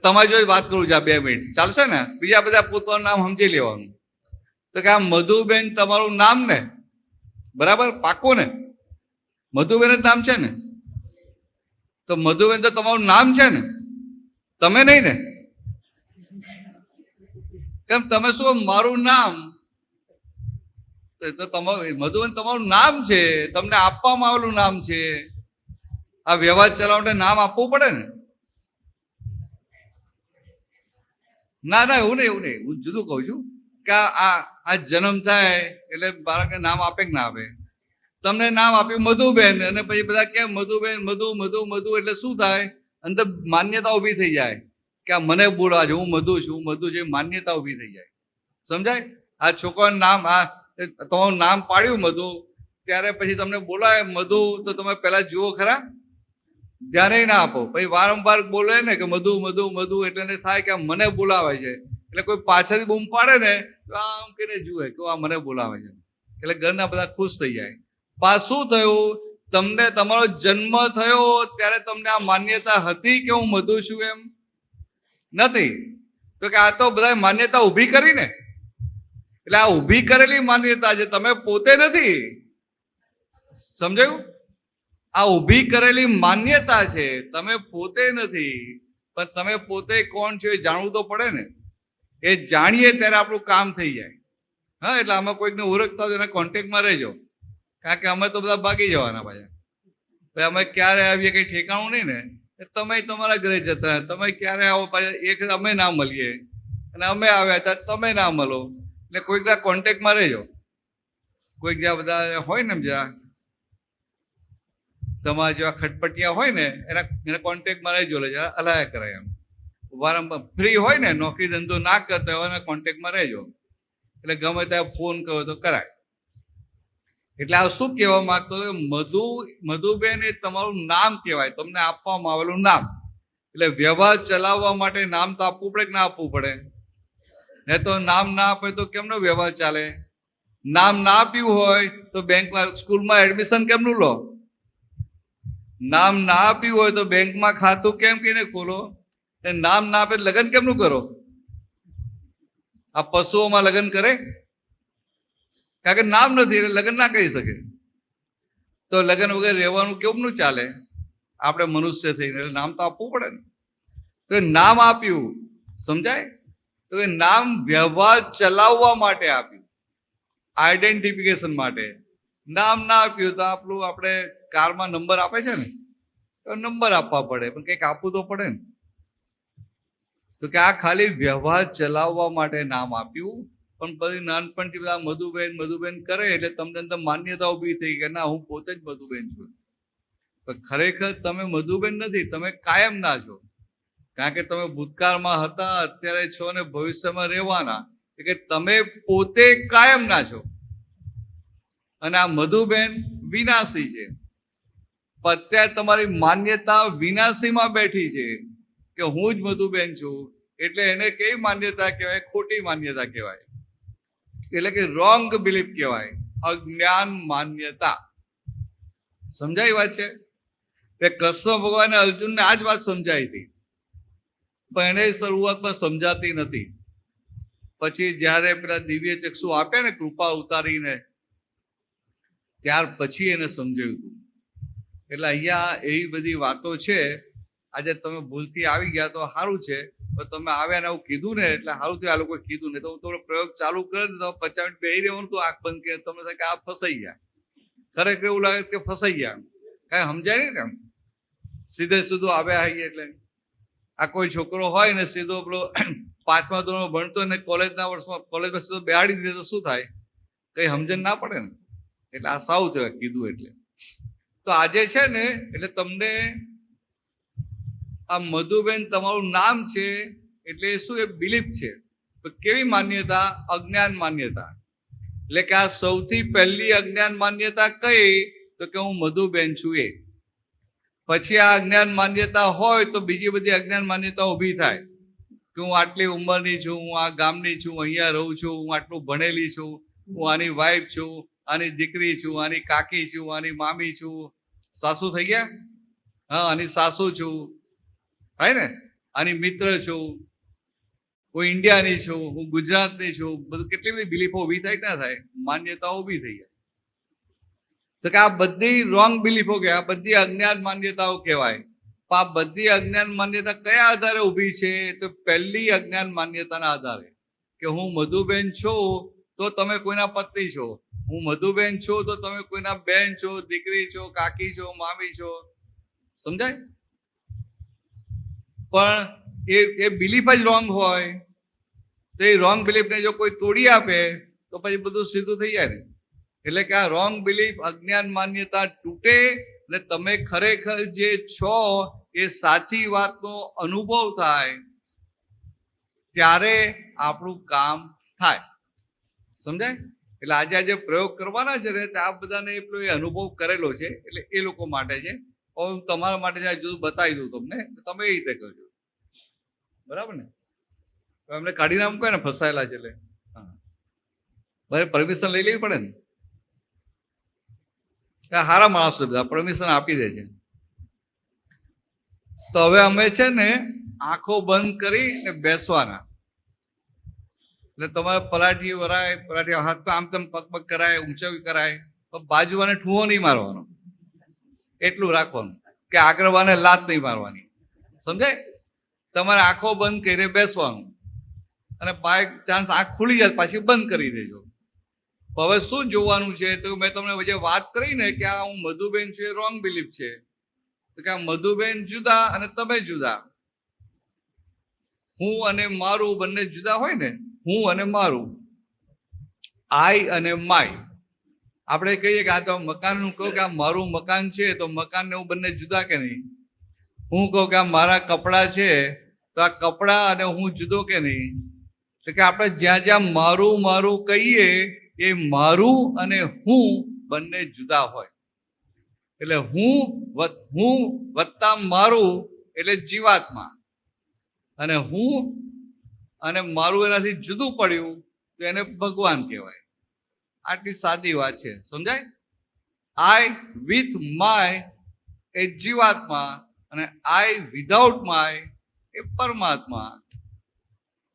તમારી જોડે વાત કરું છું 2 મિનિટ, ચાલશે ને? બીજા બધા પોતાનું નામ સમજી લેવાનું. તો કે આ મધુબેન તમારું નામ ને, બરાબર, પાકું ને? મધુબેન જ નામ છે ને? તો મધુબેન તો તમારું નામ છે ને, તમે નહીં ને? કેમ તમે શું મારું નામ? તો તમારું મધુબેન તમારું નામ છે, તમને આપવામાં આવેલું નામ છે. આ વ્યવહાર ચલાવવા માટે નામ આપવું પડે ને? ના ના, એવું નહીં. હું જુદું કહું છું કે આ જન્મ થાય એટલે બાળકને નામ આપે કે ના આપે? તમને નામ આપ્યું મધુબેન, અને પછી બધા કેમ મધુબેન, મધુ મધુ મધુ, એટલે શું થાય? અંદર માન્યતા ઉભી થઈ જાય કે આ મને બોલવા છે, હું મધુ છું, હું મધુ છું, માન્યતા ઉભી થઈ જાય. સમજાય? આ છોકરાનું નામ, આ તમારું નામ પાડ્યું મધુ, ત્યારે પછી તમને બોલાય મધુ, તો તમે પહેલા જુઓ ખરા, ધ્યાને ના આપો. પછી વારંવાર બોલે ને કે મધુ મધુ મધુ, એટલે એને થાય કે આ મને બોલાવે છે. એટલે કોઈ પાછળથી બૂમ પાડે ને તો આમ કરીને જુએ કે આ મને બોલાવે છે, એટલે ઘરના બધા ખુશ થઈ જાય. પાછું શું થયું? તમને તમારો જન્મ થયો ત્યારે તમને આ માન્યતા હતી કે હું મધુ છું એમ? નથી. તો કે આ તો બધા માન્યતા ઊભી કરી ને, એટલે આ ઊભી કરેલી માન્યતા છે, તમે પોતે નથી. સમજાયું? આ ઊભી કરેલી માન્યતા છે, તમે પોતે નથી. પણ તમે પોતે કોણ છો એ જાણવું તો પડે ને. એ જાણીએ ત્યારે આપણું કામ થઈ જાય. હા, એટલે અમે કોઈકને ઓળખતા હોય એના કોન્ટેક્ટમાં રહેજો, કારણ કે અમે તો બધા ભાગી જવાના પાછા. અમે ક્યારે આવીએ કઈ ઠેકાણું નહીં ને. તમે તમારા ઘરે જતા, તમે ક્યારે આવો પાછા, એક અમે ના મળીએ, અને અમે આવ્યા ત્યારે તમે ના મળો. એટલે કોઈકના કોન્ટેક્ટમાં રહેજો. કોઈક જ્યાં બધા હોય ને, જ્યાં તમારા જેવા ખટપટિયા હોય ને, એના કોન્ટેક્ટમાં રહેજો, હલાયા કરે એમ. વારંવાર ફ્રી હોય ને, નોકરી ધંધો ના કરતા હોય એના કોન્ટેક્ટમાં રહેજો, એટલે ગમે ત્યાં ફોન કરો તો કરાય. એટલે આ શું કહેવા માંગતો? મધુબેન એ તમારું નામ કહેવાય, તમને આપવામાં આવેલું નામ. એટલે વ્યવહાર ચલાવવા માટે નામ તો આપવું પડે કે ના આપવું પડે? ને તો નામ ના આપે તો કેમનો વ્યવહાર ચાલે? નામ ના આપ્યું હોય તો બેંકમાં, સ્કૂલમાં એડમિશન કેમનું લો? નામ ના આપ્યું હોય તો બેંકમાં ખાતું કેમ કહીને ખોલો? નામ ના આપે લગ્ન કેમનું કરો? આ પશુઓમાં લગ્ન કરે? કારણ કે નામ નથી એટલે લગ્ન ના કરી શકે. તો લગ્ન વગર રહેવાનું કેમનું ચાલે? આપણે મનુષ્ય થઈને એટલે નામ તો આપવું પડે ને. તો નામ આપ્યું, સમજાય? તો એ નામ વ્યવહાર ચલાવવા માટે આપ્યું, આઈડેન્ટિફિકેશન માટે. નામ ના આપ્યું તો આપણું, આપણે કારમાં નંબર આપે છે ને, તો નંબર આપવા પડે, પણ કંઈક આપવું તો પડે ને. તો કે આ ખાલી વ્યવહાર ચલાવવા માટે નામ આપ્યું. પણ પછી નાનપણથી બધા મધુબેન મધુબેન કરે એટલે તમને અંદર માન્યતા ઉભી થઈ કે ના, હું પોતે જ મધુબેન છું. પણ ખરેખર તમે મધુબેન નથી, તમે કાયમ ના છો. કારણ કે તમે ભૂતકાળમાં હતા, અત્યારે છો ને ભવિષ્યમાં રહેવાના. એટલે તમે પોતે કાયમ ના છો. અને આ મધુબેન વિનાશી છે. પણ અત્યારે તમારી માન્યતા વિનાશીમાં બેઠી છે કે હું જ મધુબેન છું. એટલે એને કઈ માન્યતા કહેવાય? ખોટી માન્યતા કહેવાય. એટલે કે રોંગ બિલીફ કહેવાય, અજ્ઞાન માન્યતા. સમજાય વાત છે? કે કૃષ્ણ ભગવાને અર્જુનને આ જ વાત સમજાવી હતી, પણ એને શરૂઆતમાં સમજાતી નથી. પછી જ્યારે પેલા દિવ્ય ચક્ષુ આપ્યા ને કૃપા ઉતારીને, ત્યાર પછી એને સમજાવ્યું હતું. એટલે અહીંયા એવી બધી વાતો છે. આજે તમે ભૂલથી આવી ગયા તો સારું છે, પણ તમે આવ્યા ને આવું કીધું ને એટલે સારું થયું. આ લોકોએ કીધું ને તો હું થોડો પ્રયોગ ચાલુ કરે ને તો 50 મિનિટ બેસી રહેવાનું તો આંખ બંધ કે તમને થાય કે આ ફસાઈ ગયા. ખરેખર એવું લાગે કે ફસાઈ ગયા, કઈ સમજાય નહીં ને. એમ સીધે સીધું આવ્યા આવીએ એટલે આ કોઈ છોકરો હોય ને સીધો પેલો 5મા ધોરણમાં ભણતો ને કોલેજમાં સીધો બેહાડી દીધે તો શું થાય? કઈ સમજણ ના પડે ને. એટલે આ સાવ થયો કીધું એટલે. તો આજે છે ને એટલે તમને આ મધુબેન તમારું નામ છે એટલે શું એ બિલીફ છે. તો કેવી માન્યતા? અજ્ઞાન માન્યતા. એટલે કે આ સૌથી પહેલી અજ્ઞાન માન્યતા કઈ? તો કે હું મધુબેન છું એ. પછી આ અજ્ઞાન માન્યતા હોય તો બીજી બધી અજ્ઞાન માન્યતા ઊભી થાય કે હું આટલી ઉંમરની છું, હું આ ગામની છું, અહીંયા રહું છું, હું આટલું ભણેલી છું, હું આની વાઈફ છું, આની દીકરી છું, આની કાકી છું, આની મામી છું, સાસુ થઈ ગયા, હા આની સાસુ છું, થાય ને, આની મિત્ર છું, હું ઇન્ડિયાની છું, હું ગુજરાતની છું. બધું કેટલી બધી બિલીફો ઊભી થાય કે ના થાય? માન્યતાઓ ઊભી થઈ જાય. તો કે આ બધી રોંગ બિલીફો કે આ બધી અજ્ઞાન માન્યતાઓ કહેવાય. આ બધી અજ્ઞાન માન્યતા કયા આધારે ઊભી છે? તો પહેલી અજ્ઞાન માન્યતાના આધારે કે હું મધુબેન છું તો તમે કોઈના પત્ની છો, હું મધુબેન છું તો તમે કોઈના બેન છો, દીકરી છો, કાકી છો, મામી છો. સમજાય? પણ એ બિલીફ જ રોંગ હોય તો એ રોંગ બિલીફને જો કોઈ તોડી આપે તો પછી બધું સીધું થઈ જાય ને. એટલે કે આ રોંગ બિલીફ અજ્ઞાન માન્યતા તૂટે ને તમે ખરેખર જે છો એ સાચી વાતનો અનુભવ થાય ત્યારે આપણું કામ થાય. સમજાય? એટલે આજે પ્રયોગ કરવાના છે ને આ બધાને એટલો એ અનુભવ કરેલો છે એટલે એ લોકો માટે છે. હું તમારા માટે જુદું બતાવી દઉં તમને, તમે એ રીતે કરજો. બરાબર ને? એમને કાઢી નામ કહે ને ફસાયેલા છે એટલે હા પરમિશન લઈ લેવી પડે ને. સારા માણસો બધા પરમિશન આપી દે છે. તો હવે અમે છે ને આંખો બંધ કરી ને બેસવાના. એટલે તમારે પલાઠી વરાય, પલાઠી હાથ આમ તેમ પગ પગ કરાય, ઊંચાવી કરાય, પણ બાજુવાને ઠુવો નહીં મારવાનો, એટલું રાખવાનું કે આગળવાને લાત નહીં મારવાની. સમજાય? તમારે આંખો બંધ કરીને બેસવાનું અને બાય ચાન્સ આંખ ખુલી જાય પાછી બંધ કરી દેજો. હવે શું જોવાનું છે? તો મેં તમને વચ્ચે વાત કરી ને કે આ હું મધુબેન છું એ રોંગ બિલીફ છે. તો કે આ મધુબેન જુદા અને તમે જુદા. હું અને મારું બંને જુદા હોય ને, હું અને મારું, આઈ અને માય. આપણે કહીએ કે આ તો મકાનનું કહું કે આ મારું મકાન છે તો મકાન ને હું બંને જુદા કે નહીં? હું કહું કે આ મારા કપડાં છે તો આ કપડાં અને હું જુદો કે નહીં? તો કે આપણે જ્યાં જ્યાં મારું મારું કહીએ એ મારું અને હું બંને જુદા હોય. એટલે હું વત્તા મારું એટલે જીવાત્મા, અને હું અને મારું એનાથી જુદું પડ્યું તો એને ભગવાન કહેવાય. આટલી સાદી વાત છે. સમજાય? આઈ વિથ માય એ જીવાત્મા અને આઈ વિધાઉટ માય એ પરમાત્મા.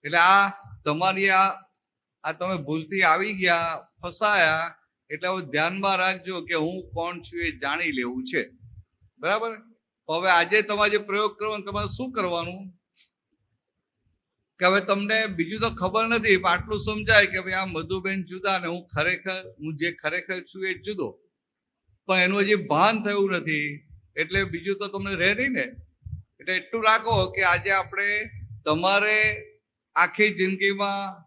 એટલે આ તમારી આ તમે ભૂલથી આવી ગયા, ફસાયા, એટલે હવે ધ્યાનમાં રાખજો કે હું કોણ છું એ જાણી લેવું છે. બરાબર? હવે આજે તમારે જે પ્રયોગ કરવાનો તમારે શું કરવાનું કે હવે તમને બીજું તો ખબર નથી પણ આટલું સમજાય કે ભાઈ આ મધુબેન જુદા ને હું જે ખરેખર છું એ જુદો, પણ એનું હજી ભાન થયું નથી. એટલે બીજું તો તમને રહે નહીં ને. એટલે એટલું રાખો કે આજે આપણે તમારે આખી જિંદગીમાં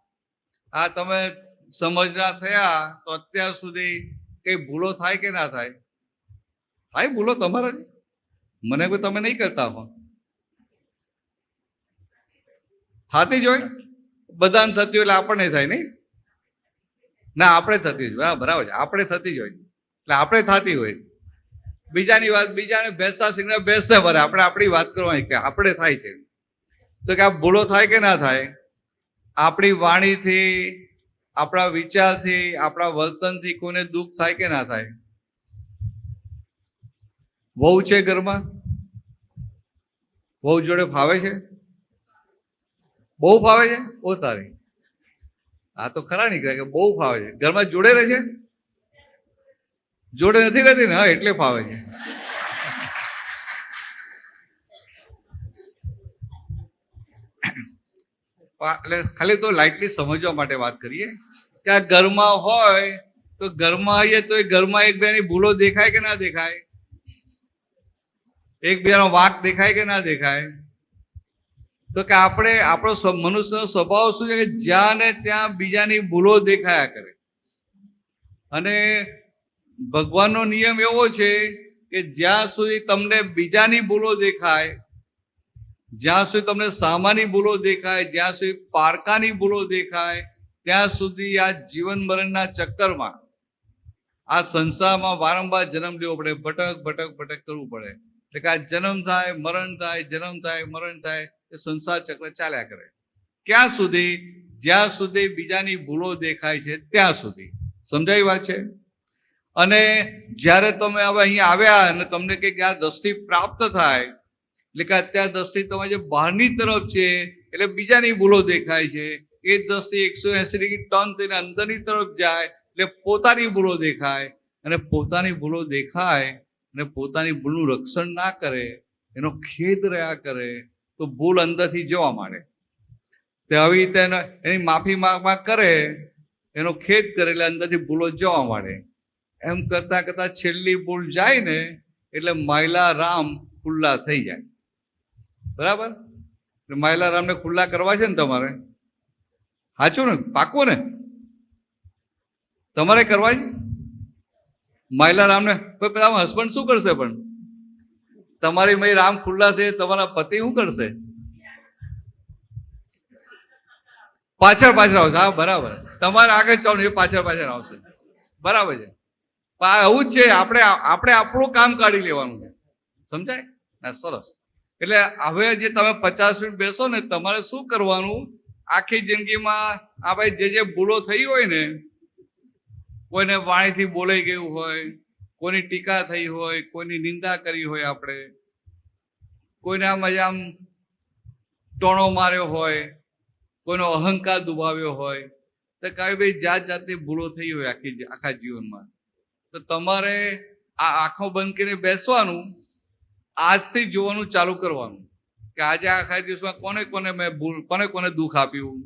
આ તમે સમજના થયા તો અત્યાર સુધી કઈ ભૂલો થાય કે ના થાય? થાય ભૂલો તમારાથી? મને કોઈ તમે નહીં કરતા હો, થતી જ હોય, બધાને થતી હોય એટલે આપણને થાય નહીં ના? આપણે થતી જ હોય, બરાબર છે, આપણે થતી જ હોય એટલે આપણે થતી હોય. બીજાની વાત બીજાને બેસતા શીખને બેસતે ભરે, આપણે આપણી વાત કરવાની કે આપણે થાય છે. તો કે આ ભૂલો થાય કે ના થાય? આપણી વાણીથી, આપણા વિચારથી, આપણા વર્તનથી કોઈને દુઃખ થાય કે ના થાય? વહુ છે ઘરમાં, વહુ જોડે ફાવે છે? બહુ ફાવે છે? ઓ તારી આ તો ખરા નીકળે કે બહુ ફાવે છે. ઘરમાં જોડે રહે છે? જોડે નથી રહેતી ને? હા, એટલે ફાવે છે. એટલે ખાલી તો લાઇટલી સમજવા માટે વાત કરીએ કે આ ઘરમાં હોય તો ઘરમાં આવીએ તો એ ઘરમાં એકબીજાની ભૂલો દેખાય કે ના દેખાય? એકબીજાનો વાંક દેખાય કે ના દેખાય? તો કે આપણો મનુષ્યનો સ્વભાવ શું છે કે જ્યાં ને ત્યાં બીજાની ભૂલો દેખાયા કરે. અને ભગવાનનો નિયમ એવો છે કે જ્યાં સુધી તમને બીજાની ભૂલો દેખાય, જ્યાં સુધી તમને સામાની ભૂલો દેખાય, જ્યાં સુધી પારકાની ભૂલો દેખાય, ત્યાં સુધી આ જીવન મરણના ચક્કરમાં આ સંસારમાં વારંવાર જન્મ લેવો પડે, ભટક ભટક ભટક કરવું પડે. એટલે કે આ જન્મ થાય, મરણ થાય, જન્મ થાય, મરણ થાય, એ સંસાર ચક્ર ચાલ્યા કરે. ક્યાં સુધી? જ્યાં સુધી બીજાની ભૂલો દેખાય છે ત્યાં સુધી. સમજાવી વાત છે? અને જ્યારે તમે હવે અહીંયા આવ્યા અને તમને કંઈક આ દ્રષ્ટિ પ્રાપ્ત થાય, એટલે કે અત્યારે દ્રષ્ટિ તમારી જે બહારની તરફ છે એટલે બીજાની ભૂલો દેખાય છે, એ દ્રષ્ટિ 180 ડિગ્રી ટર્ન થઈને અંદરની તરફ જાય એટલે પોતાની ભૂલો દેખાય. અને પોતાની ભૂલો દેખાય અને પોતાની ભૂલનું રક્ષણ ના કરે, એનો ખેદ રહ્યા કરે, તો ભૂલ અંદરથી જોવા માંડે. તે આવી રીતે એની માફી માંગવા કરે, એનો ખેદ કરે એટલે અંદરથી ભૂલો જોવા માંડે. એમ કરતા કરતા છેલ્લી ભૂલ જાય ને એટલે માયલા રામ ખુલ્લા થઈ જાય. બરાબર? માયલા રામને ખુલ્લા કરવા છે ને તમારે? સાચું ને? પાકું ને? તમારે કરવા છે માયલા રામને? તમારા હસબન્ડ શું કરશે? પણ તમારી મય રામ ખુલ્લા થઈ, તમારા પતિ શું કરશે? પાછળ પાછળ આવશે. હા, બરાબર. તમારે આગળ ચાલો, એ પાછળ પાછળ આવશે. બરાબર છે. આવું જ છે. આપણે આપણું કામ કાઢી લેવાનું છે. સમજાય ના? સરસ. એટલે હવે જે તમે 50 મિનિટ બેસો ને, તમારે શું કરવાનું? આખી જિંદગીમાં આ ભાઈ જે ભૂલો થઈ હોય ને, કોઈને વાણીથી બોલાઈ ગયું હોય, કોઈની ટીકા થઈ હોય, કોઈની નિંદા કરી હોય, આપણે કોઈને આમ ટોણો માર્યો હોય, કોઈનો અહંકાર દુભાવ્યો હોય, તો કઈ ભાઈ જાત જાતની ભૂલો થઈ હોય આખા જીવનમાં, તો તમારે આ આંખો બંધ કરીને બેસવાનું, આજથી જોવાનું ચાલુ કરવાનું કે આજે આખા દિવસમાં કોને કોને મેં કોને દુઃખ આપ્યું,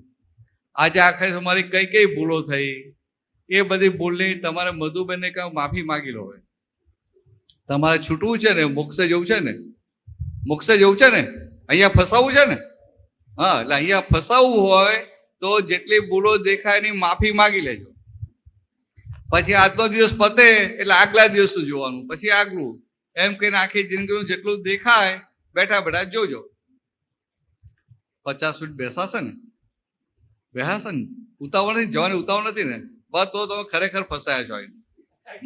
આજે આખા મારી કઈ કઈ ભૂલો થઈ, એ બધી ભૂલની તમારે મધુબેનને કાંઈ માફી માગી લો. તમારે છૂટવું છે ને, મોક્ષે જવું છે ને, મોક્ષે જવું છે ને, અહીંયા ફસાવવું છે ને. હા, એટલે અહીંયા ફસાવવું હોય તો જેટલી ભૂલો દેખાય એની માફી માગી લેજો. પછી આજનો દિવસ પતે એટલે આગલા દિવસ જોવાનું, પછી આગલું, એમ કહીને આખી જિંદગીનું જેટલું દેખાય બેઠા બેઠા જોજો. 50 મિનિટ બેસાશે ને? બેસાશે ને? ઉતાવળ નથી જવાની, ઉતાવળ નથી ને? બસ તો તમે ખરેખર ફસાયા છો.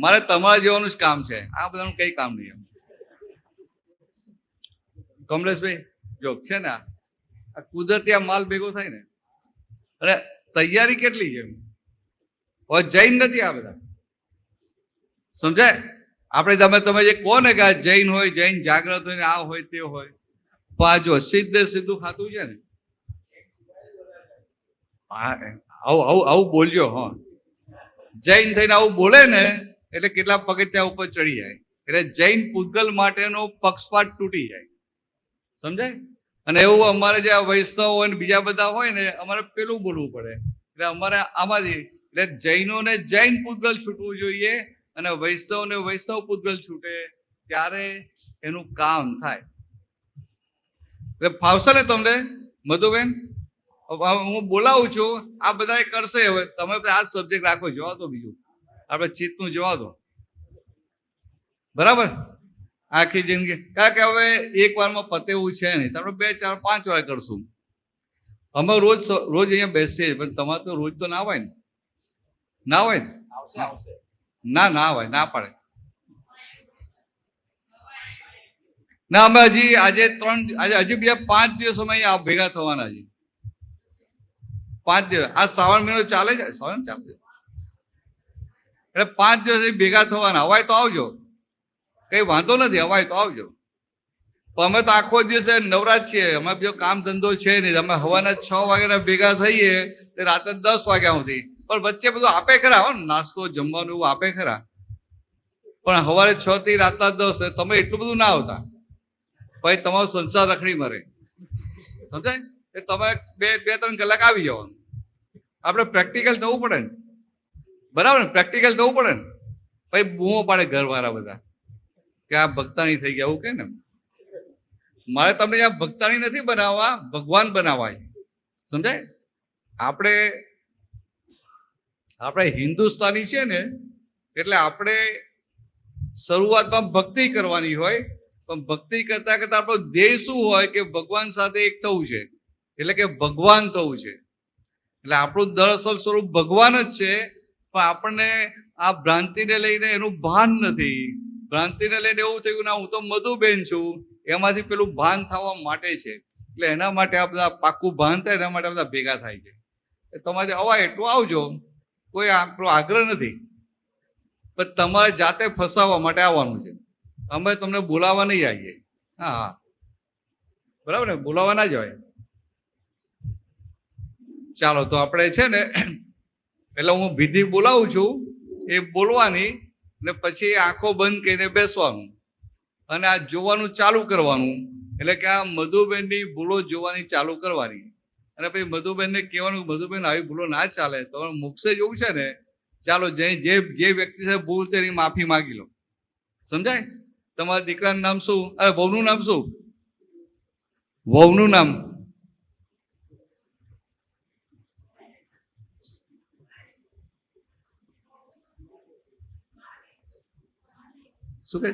મારે તમારા જેવાનું જ કામ છે, આ બધાનું કઈ કામ નહીં. કમલેશભાઈ જો છે ને, આ કુદરતી આ માલ ભેગો થાય ને, અને તૈયારી કેટલી છે. હવે જૈન નથી આ બધા, સમજાય? આપણે તમે જે કહો ને કે આ જૈન હોય, જૈન જાગ્રત હોય ને, આ હોય તે હોય, પણ આ જો સીધું ખાતું છે ને, આવું બોલજો. હા, જૈન થઈને આવું બોલે ને એટલે કેટલા પગથિયા ઉપર ચડી જાય. એટલે જૈન પૂતગલ માટેનો પક્ષપાત તૂટી જાય. સમજાય? અને એવું અમારે જે વૈષ્ણવ હોય ને બીજા બધા હોય ને, અમારે પેલું બોલવું પડે. એટલે અમારે આમાંથી એટલે જૈનોને જૈન પૂતગલ છૂટવું જોઈએ અને વૈષ્ણવને વૈષ્ણવ પૂતગલ છૂટે, ત્યારે એનું કામ થાય. એટલે ફાવશે ને તમને મધુબેન? હું બોલાવું છું, આ બધા કરશે. હવે તમે આ સબ્જેક્ટ રાખો, જવા દો, બીજું આપણે ચિત્તનું જવા દો. બરાબર? આખી જિંદગી, કારણ કે હવે એક વારમાં પતે એવું છે નહીં, આપણે 2, 4, 5 વાર કરશું. અમે રોજ અહીંયા બેસીએ, પણ તમારે તો રોજ તો ના હોય ને? ના હોય ને? ના હોય, ના પડે. ના, અમે આજે હજી બીજા 5 દિવસ અમે અહીંયા ભેગા થવાના છે. 5 દિવસ. આ શ્રાવણ મહિનો ચાલે છે, શ્રાવણ ચાલે, એટલે 5 દિવસ ભેગા થવાના. હવાય તો આવજો, કઈ વાંધો નથી, હવાય તો આવજો. પણ અમે તો આખો દિવસે નવરાજ છીએ, અમે બીજો કામ ધંધો છે નહીં. અમે સવારના 6 વાગ્યાના ભેગા થઈએ તે રાતે 10 વાગ્યા સુધી, પણ વચ્ચે બધું આપે ખરા, હો નાસ્તો જમવાનું એવું આપે ખરા, પણ સવારે 6 થી રાતના 10 તમે એટલું બધું ના આવતા, પછી તમારો સંસાર રખડી મરે. સમજાય? એ તમે 2-3 કલાક આવી જવાનું. આપણે પ્રેક્ટિકલ થવું પડે ને, બરાબર ને? પ્રેક્ટિકલ થવું પડે ને. પછી બૂમો પાડે ઘરવાળા બધા કે આ ભક્તાણી થઈ ગયા, એવું કે ને. મારે તમને આ ભક્તાણી નથી બનાવવા, ભગવાન બનાવવા છે. સમજાય? આપણે હિન્દુસ્તાની છે ને, એટલે આપણે શરૂઆતમાં ભક્તિ કરવાની હોય, પણ ભક્તિ કરતા કરતા આપણો ધ્યેય શું હોય કે ભગવાન સાથે એક થવું છે, એટલે કે ભગવાન થવું છે. એટલે આપણું દરઅસલ સ્વરૂપ ભગવાન જ છે, પણ આપણને આ ભ્રાંતિને લઈને એનું ભાન નથી. ભ્રાંતિને લઈને એવું થયું ના હું તો મધુબેન છું, એમાંથી પેલું ભાન થવા માટે છે. એટલે એના માટે આ બધા પાક્કું ભાન થાય, એના માટે બધા ભેગા થાય છે. તમારે અવાય એટલું આવજો, કોઈ આપણો આગ્રહ નથી, પણ તમારે જાતે ફસાવવા માટે આવવાનું છે. અમે તમને બોલાવવા નહીં આવીએ. હા, બરાબર ને? બોલાવવા ના જવાય. ચાલો, તો આપણે છે ને એટલે હું વિધિ બોલાવું છું, એ બોલવાની ને પછી આંખો બંધ કરીને બેસવાનું અને આ જોવાનું ચાલુ કરવાનું. એટલે કે આ મધુબેનની ભૂલો જોવાની ચાલુ કરવાની, અને પછી મધુબેનને કહેવાનું મધુબેન આવી ભૂલો ના ચાલે, તમારે મોક્ષે જવું છે ને, ચાલો જે વ્યક્તિ છે ભૂલ તેની માફી માંગી લો. સમજાય? તમારા દીકરાનું નામ શું? અરે વહુનું નામ શું? વહુનું નામ શું કહે?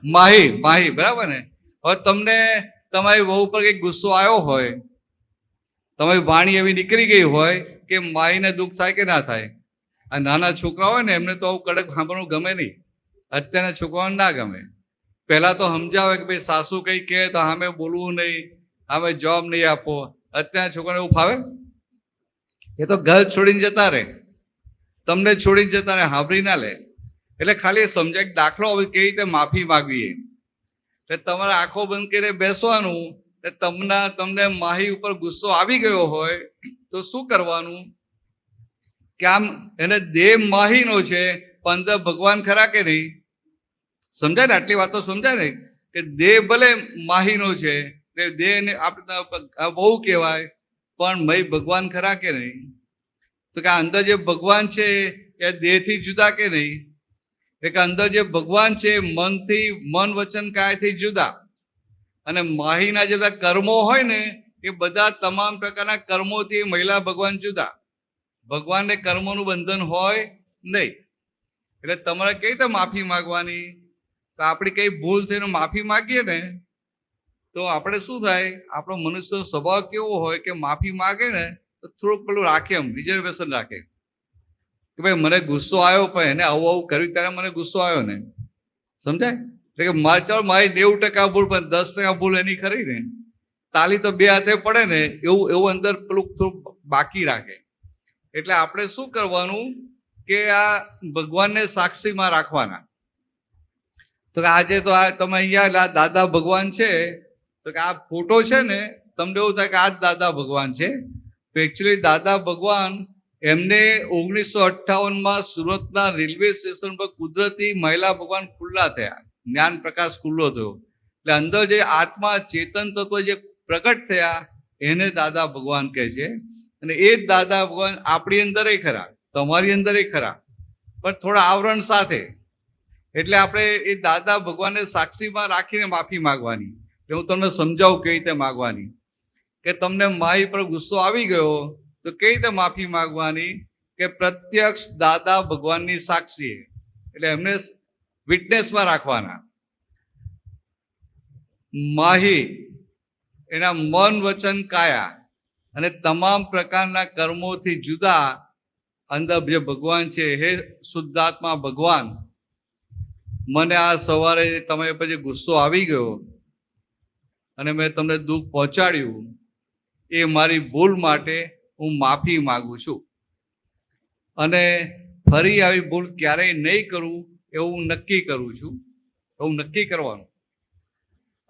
માહી. માહી, બરાબર ને? હવે તમને તમારી વહુ પર કઈ ગુસ્સો આવ્યો હોય, તમારી વાણી એવી નીકળી ગઈ હોય કે માહીને દુઃખ થાય કે ના થાય? આ નાના છોકરા હોય ને એમને તો આવું કડક સાંભળવું ગમે નહીં. અત્યારના છોકરાઓને ના ગમે. પહેલા તો સમજાવે કે ભાઈ સાસુ કઈ કહે તો સામે બોલવું નહીં, સામે જવાબ નહીં આપો. અત્યારના છોકરાને એવું ફાવે? એ તો ઘર છોડીને જતા રહે, તમને છોડીને જતા રહે, સાંભળી ના લે. એટલે ખાલી સમજાય કે દાખલો કેવી રીતે માફી માગવી. એટલે તમારે આંખો બંધ કરીને બેસવાનું. તમને માહી ઉપર ગુસ્સો આવી ગયો હોય તો શું કરવાનું કે આમ એને દેહ માહીનો છે, પણ અંદર ભગવાન ખરા કે નહીં? સમજાય ને? આટલી વાતો સમજાય ને કે દેહ ભલે માહીનો છે, દેહને આપણે બહુ કહેવાય, પણ મય ભગવાન ખરા કે નહીં? તો કે અંદર જે ભગવાન છે એ દેહથી જુદા કે નહીં? એટલે અંદર જે ભગવાન છે મનથી, મન વચન કાયથી જુદા. અને માહીના જે બધા કર્મો હોય ને એ બધા તમામ પ્રકારના કર્મોથી મહિલા ભગવાન જુદા. ભગવાનને કર્મોનું બંધન હોય નહીં. એટલે તમારે કઈ રીતે માફી માગવાની? તો આપણી કઈ ભૂલ થઈને માફી માગીએ ને તો આપણે શું થાય, આપણો મનુષ્યનો સ્વભાવ કેવો હોય કે માફી માગે ને તો થોડુંક પેલું રાખે, એમ રિઝર્વેશન રાખે કે ભાઈ મને ગુસ્સો આવ્યો, પણ એને આવું કર્યું ત્યારે મને ગુસ્સો આવ્યો ને. સમજાય? એટલે કે મારે ચાલો મારી 90% ભૂલ, પણ 10% ભૂલ એની ખરી ને. તાલી તો 2 હાથે પડે ને, એવું અંદર પેલું થોડું બાકી રાખે. એટલે આપણે શું કરવાનું કે આ ભગવાનને સાક્ષીમાં રાખવાના. તો કે આજે તો આ તમે અહીંયા દાદા ભગવાન છે, તો કે આ ફોટો છે ને તમને એવું થાય કે આ જ દાદા ભગવાન છે. તો એકચ્યુઅલી દાદા ભગવાન એમને 1958માં સુરતના રેલવે સ્ટેશન પર કુદરતી મહિલા ભગવાન ખુલ્લા થયા, જ્ઞાન પ્રકાશ ખુલ્લો થયો. એટલે અંદર જે આત્મા ચેતન તત્વ જે પ્રગટ થયા એને દાદા ભગવાન કહે છે. અને એ જ દાદા ભગવાન આપણી અંદર ખરા, તમારી અંદર ખરા, પણ થોડા આવરણ સાથે. એટલે આપણે એ દાદા ભગવાનને સાક્ષીમાં રાખીને માફી માગવાની. એટલે હું તમને સમજાવું કેવી રીતે માગવાની. કે તમને માઈ પર ગુસ્સો આવી ગયો તો કેવી રીતે માફી માગવાની? કે પ્રત્યક્ષ દાદા ભગવાનની સાક્ષી, એટલે એમને વિટનેસમાં રાખવાના. માહી એના મન વચન કાયા અને તમામ પ્રકારના કર્મોથી જુદા અંદર જે ભગવાન છે, હે શુદ્ધાત્મા ભગવાન, મને આ સવારે તમે પછી ગુસ્સો આવી ગયો અને મેં તમને દુઃખ પહોંચાડ્યું, એ મારી ભૂલ માટે હું માફી માંગુ છું. અને ફરી આવી ભૂલ ક્યારેય નહીં કરું એવું નક્કી કરું છું. એવું નક્કી કરવાનું.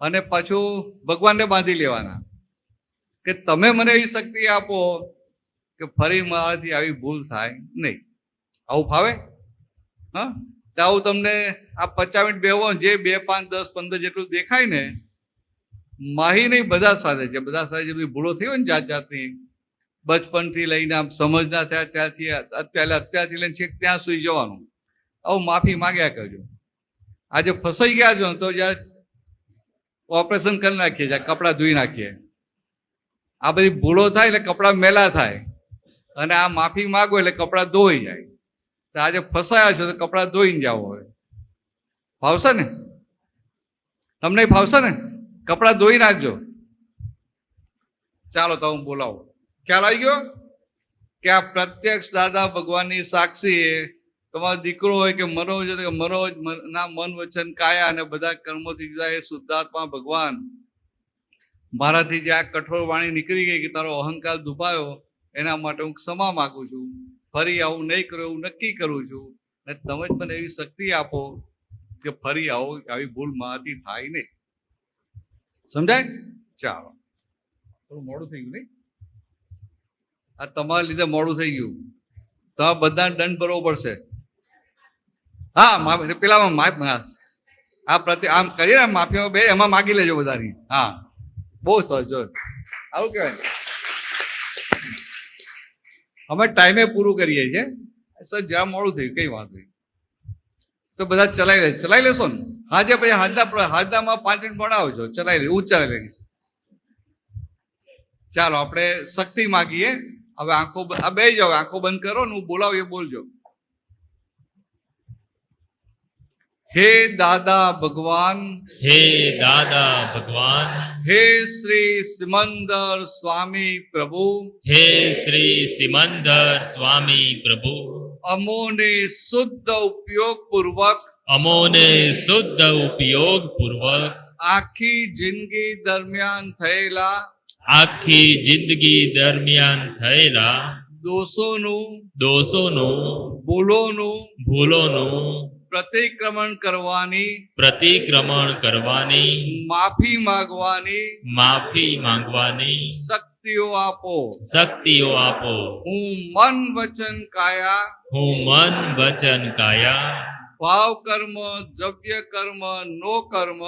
અને પાછું ભગવાનને બાંધી લેવાના કે તમે મને એવી શક્તિ આપો કે ફરી મારાથી આવી ભૂલ થાય નહીં. આવું ફાવે? હા, તો આવું તમને આ 50 મિનિટ બેહવો, જે 2, 5, 10, 15 જેટલું દેખાય ને, માહી નહીં બધા સાથે છે, બધા સાથે જે બધી ભૂલો થઈ હોય ને જાત જાતની, બચપનથી લઈને આમ સમજ ના થયા અત્યારથી લઈને છેક ત્યાં સુધી જવાનું, આવું માફી માંગ્યા કરજો. આજે ફસાઈ ગયા છો તો જ્યાં ઓપરેશન કરી નાખીએ, જ્યાં કપડાં ધોઈ નાખીએ, આ બધી ભૂલો થાય એટલે કપડાં મેલા થાય, અને આ માફી માગો એટલે કપડાં ધોઈ જાય. તો આજે ફસાયા છો તો કપડાં ધોઈને જાવ. હવે ફાવશે ને? તમને ફાવશે ને? કપડાં ધોઈ નાખજો. ચાલો તો હું બોલાવું. ખ્યાલ આવી ગયો કે આ પ્રત્યક્ષ દાદા ભગવાનની સાક્ષી તમારો દીકરો હોય કે મનોજ હોય, કે મનોજ ના મન વચન કાયા અને બધા કર્મોથી જુદા એ શુદ્ધાત્મા ભગવાન મારાથી જે આ કઠોર વાણી નીકળી ગઈ કે તારો અહંકાર દુભાયો, એના માટે હું ક્ષમા માગું છું. ફરી આવું નહીં કરું એવું નક્કી કરું છું, અને તમે જ મને એવી શક્તિ આપો કે ફરી આવી ભૂલ મારાથી થાય નહીં. સમજાય? ચાલો, થોડું મોડું થઈ ગયું નહીં? આ તમારા લીધે મોડું થઈ ગયું. તો આ બધાને દંડ ભરવો પડશે. હા, પેલા આ પ્રત્યે આમ કરીએ ને માફીમાં બે એમાં માગી લેજો બધાની. હા, બહુ સરસ. જો આવું કહેવાય, અમે ટાઈમે પૂરું કરીએ છીએ. સર જ્યાં મોડું થયું કઈ વાત નહીં, તો બધા ચલાવી લેશો ને? હાજે પછી હાજદામાં 5 મિનિટ મોડા આવજો, ચલાવી લે, હું ચલાવી લઈશ. ચાલો આપણે શક્તિ માગીએ. હવે આંખો બે જાઓ, આંખો બંધ કરો ને હું બોલાવું એ બોલજો. હે દાદા ભગવાન, હે દાદા ભગવાન, હે શ્રી સિમંદર સ્વામી પ્રભુ, હે શ્રી સિમંદર સ્વામી પ્રભુ, અમોને શુદ્ધ ઉપયોગ પૂર્વક, અમોને શુદ્ધ ઉપયોગ પૂર્વક આખી જિંદગી દરમિયાન થયેલા, આખી જિંદગી દરમિયાન થયેલા દોષોનું, ભૂલોનું પ્રતિક્રમણ કરવાની, માફી માંગવાની શક્તિઓ આપો. હું મન વચન કાયા, ભાવ કર્મ દ્રવ્ય કર્મ નો કર્મ,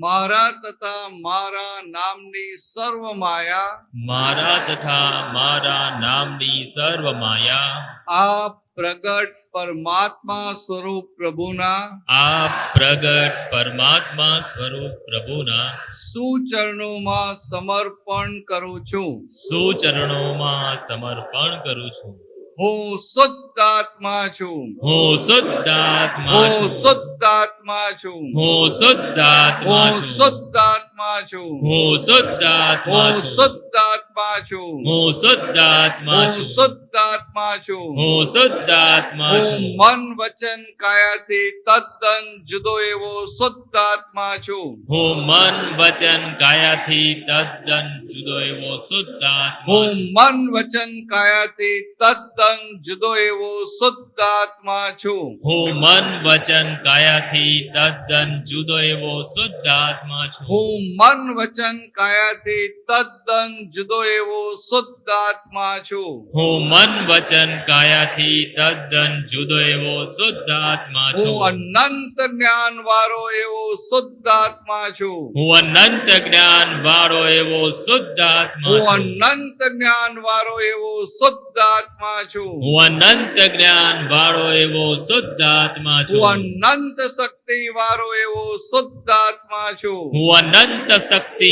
મારા તથા મારા નામની સર્વ માયા, આ પ્રગટ પરમાત્મા સ્વરૂપ પ્રભુના સુચરણોમાં સમર્પણ કરું છું. હું શુદ્ધાત્મા છું. હું શુદ્ધાત્મા છું. મન વચન કાયાથી તદ્દન જુદો એવો શુદ્ધાત્મા છું. હું મન વચન કાયાથી તદ્દન જુદો એવો શુદ્ધાત્મા છું. હું મન વચન કાયાથી તદ્દન જુદો એવો શુદ્ધાત્મા છું. હું અનંત જ્ઞાન વાળો એવો શુદ્ધાત્મા છું. હું અનંત જ્ઞાન વાળો એવો શુદ્ધાત્મા છું. હું અનંત શક્તિ વાળો એવો શુદ્ધાત્મા છું. હું અનંત શક્તિ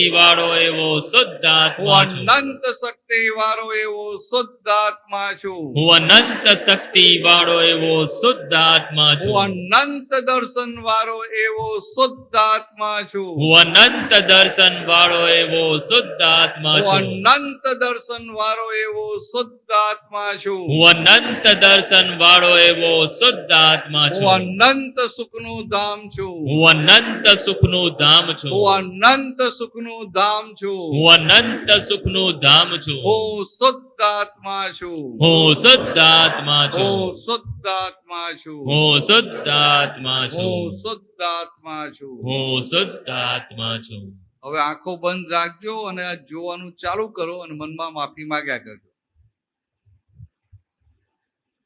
વાળો એવો શુદ્ધાત્મા છું. હું અનંત દર્શન વાળો એવો શુદ્ધાત્મા છું. હું અનંત દર્શન વાળો એવો શુદ્ધાત્મા છું. હું અનંત દર્શન વાળો એવો શુદ્ધાત્મા છું. હું અનંત સુખનું ધામ છું. હું અનંત સુખનું ધામ છું. હું શુદ્ધાત્મા છું. હું શુદ્ધાત્મા છું. શુદ્ધ આત્મા છું હું શુદ્ધ આત્મા હું છું શુદ્ધ આત્મા છું હું શુદ્ધ આત્મા છું. હવે આંખો બંધ રાખજો અને આ જોવાનું ચાલુ કરો અને મનમાં માફી માંગ્યા કરજો.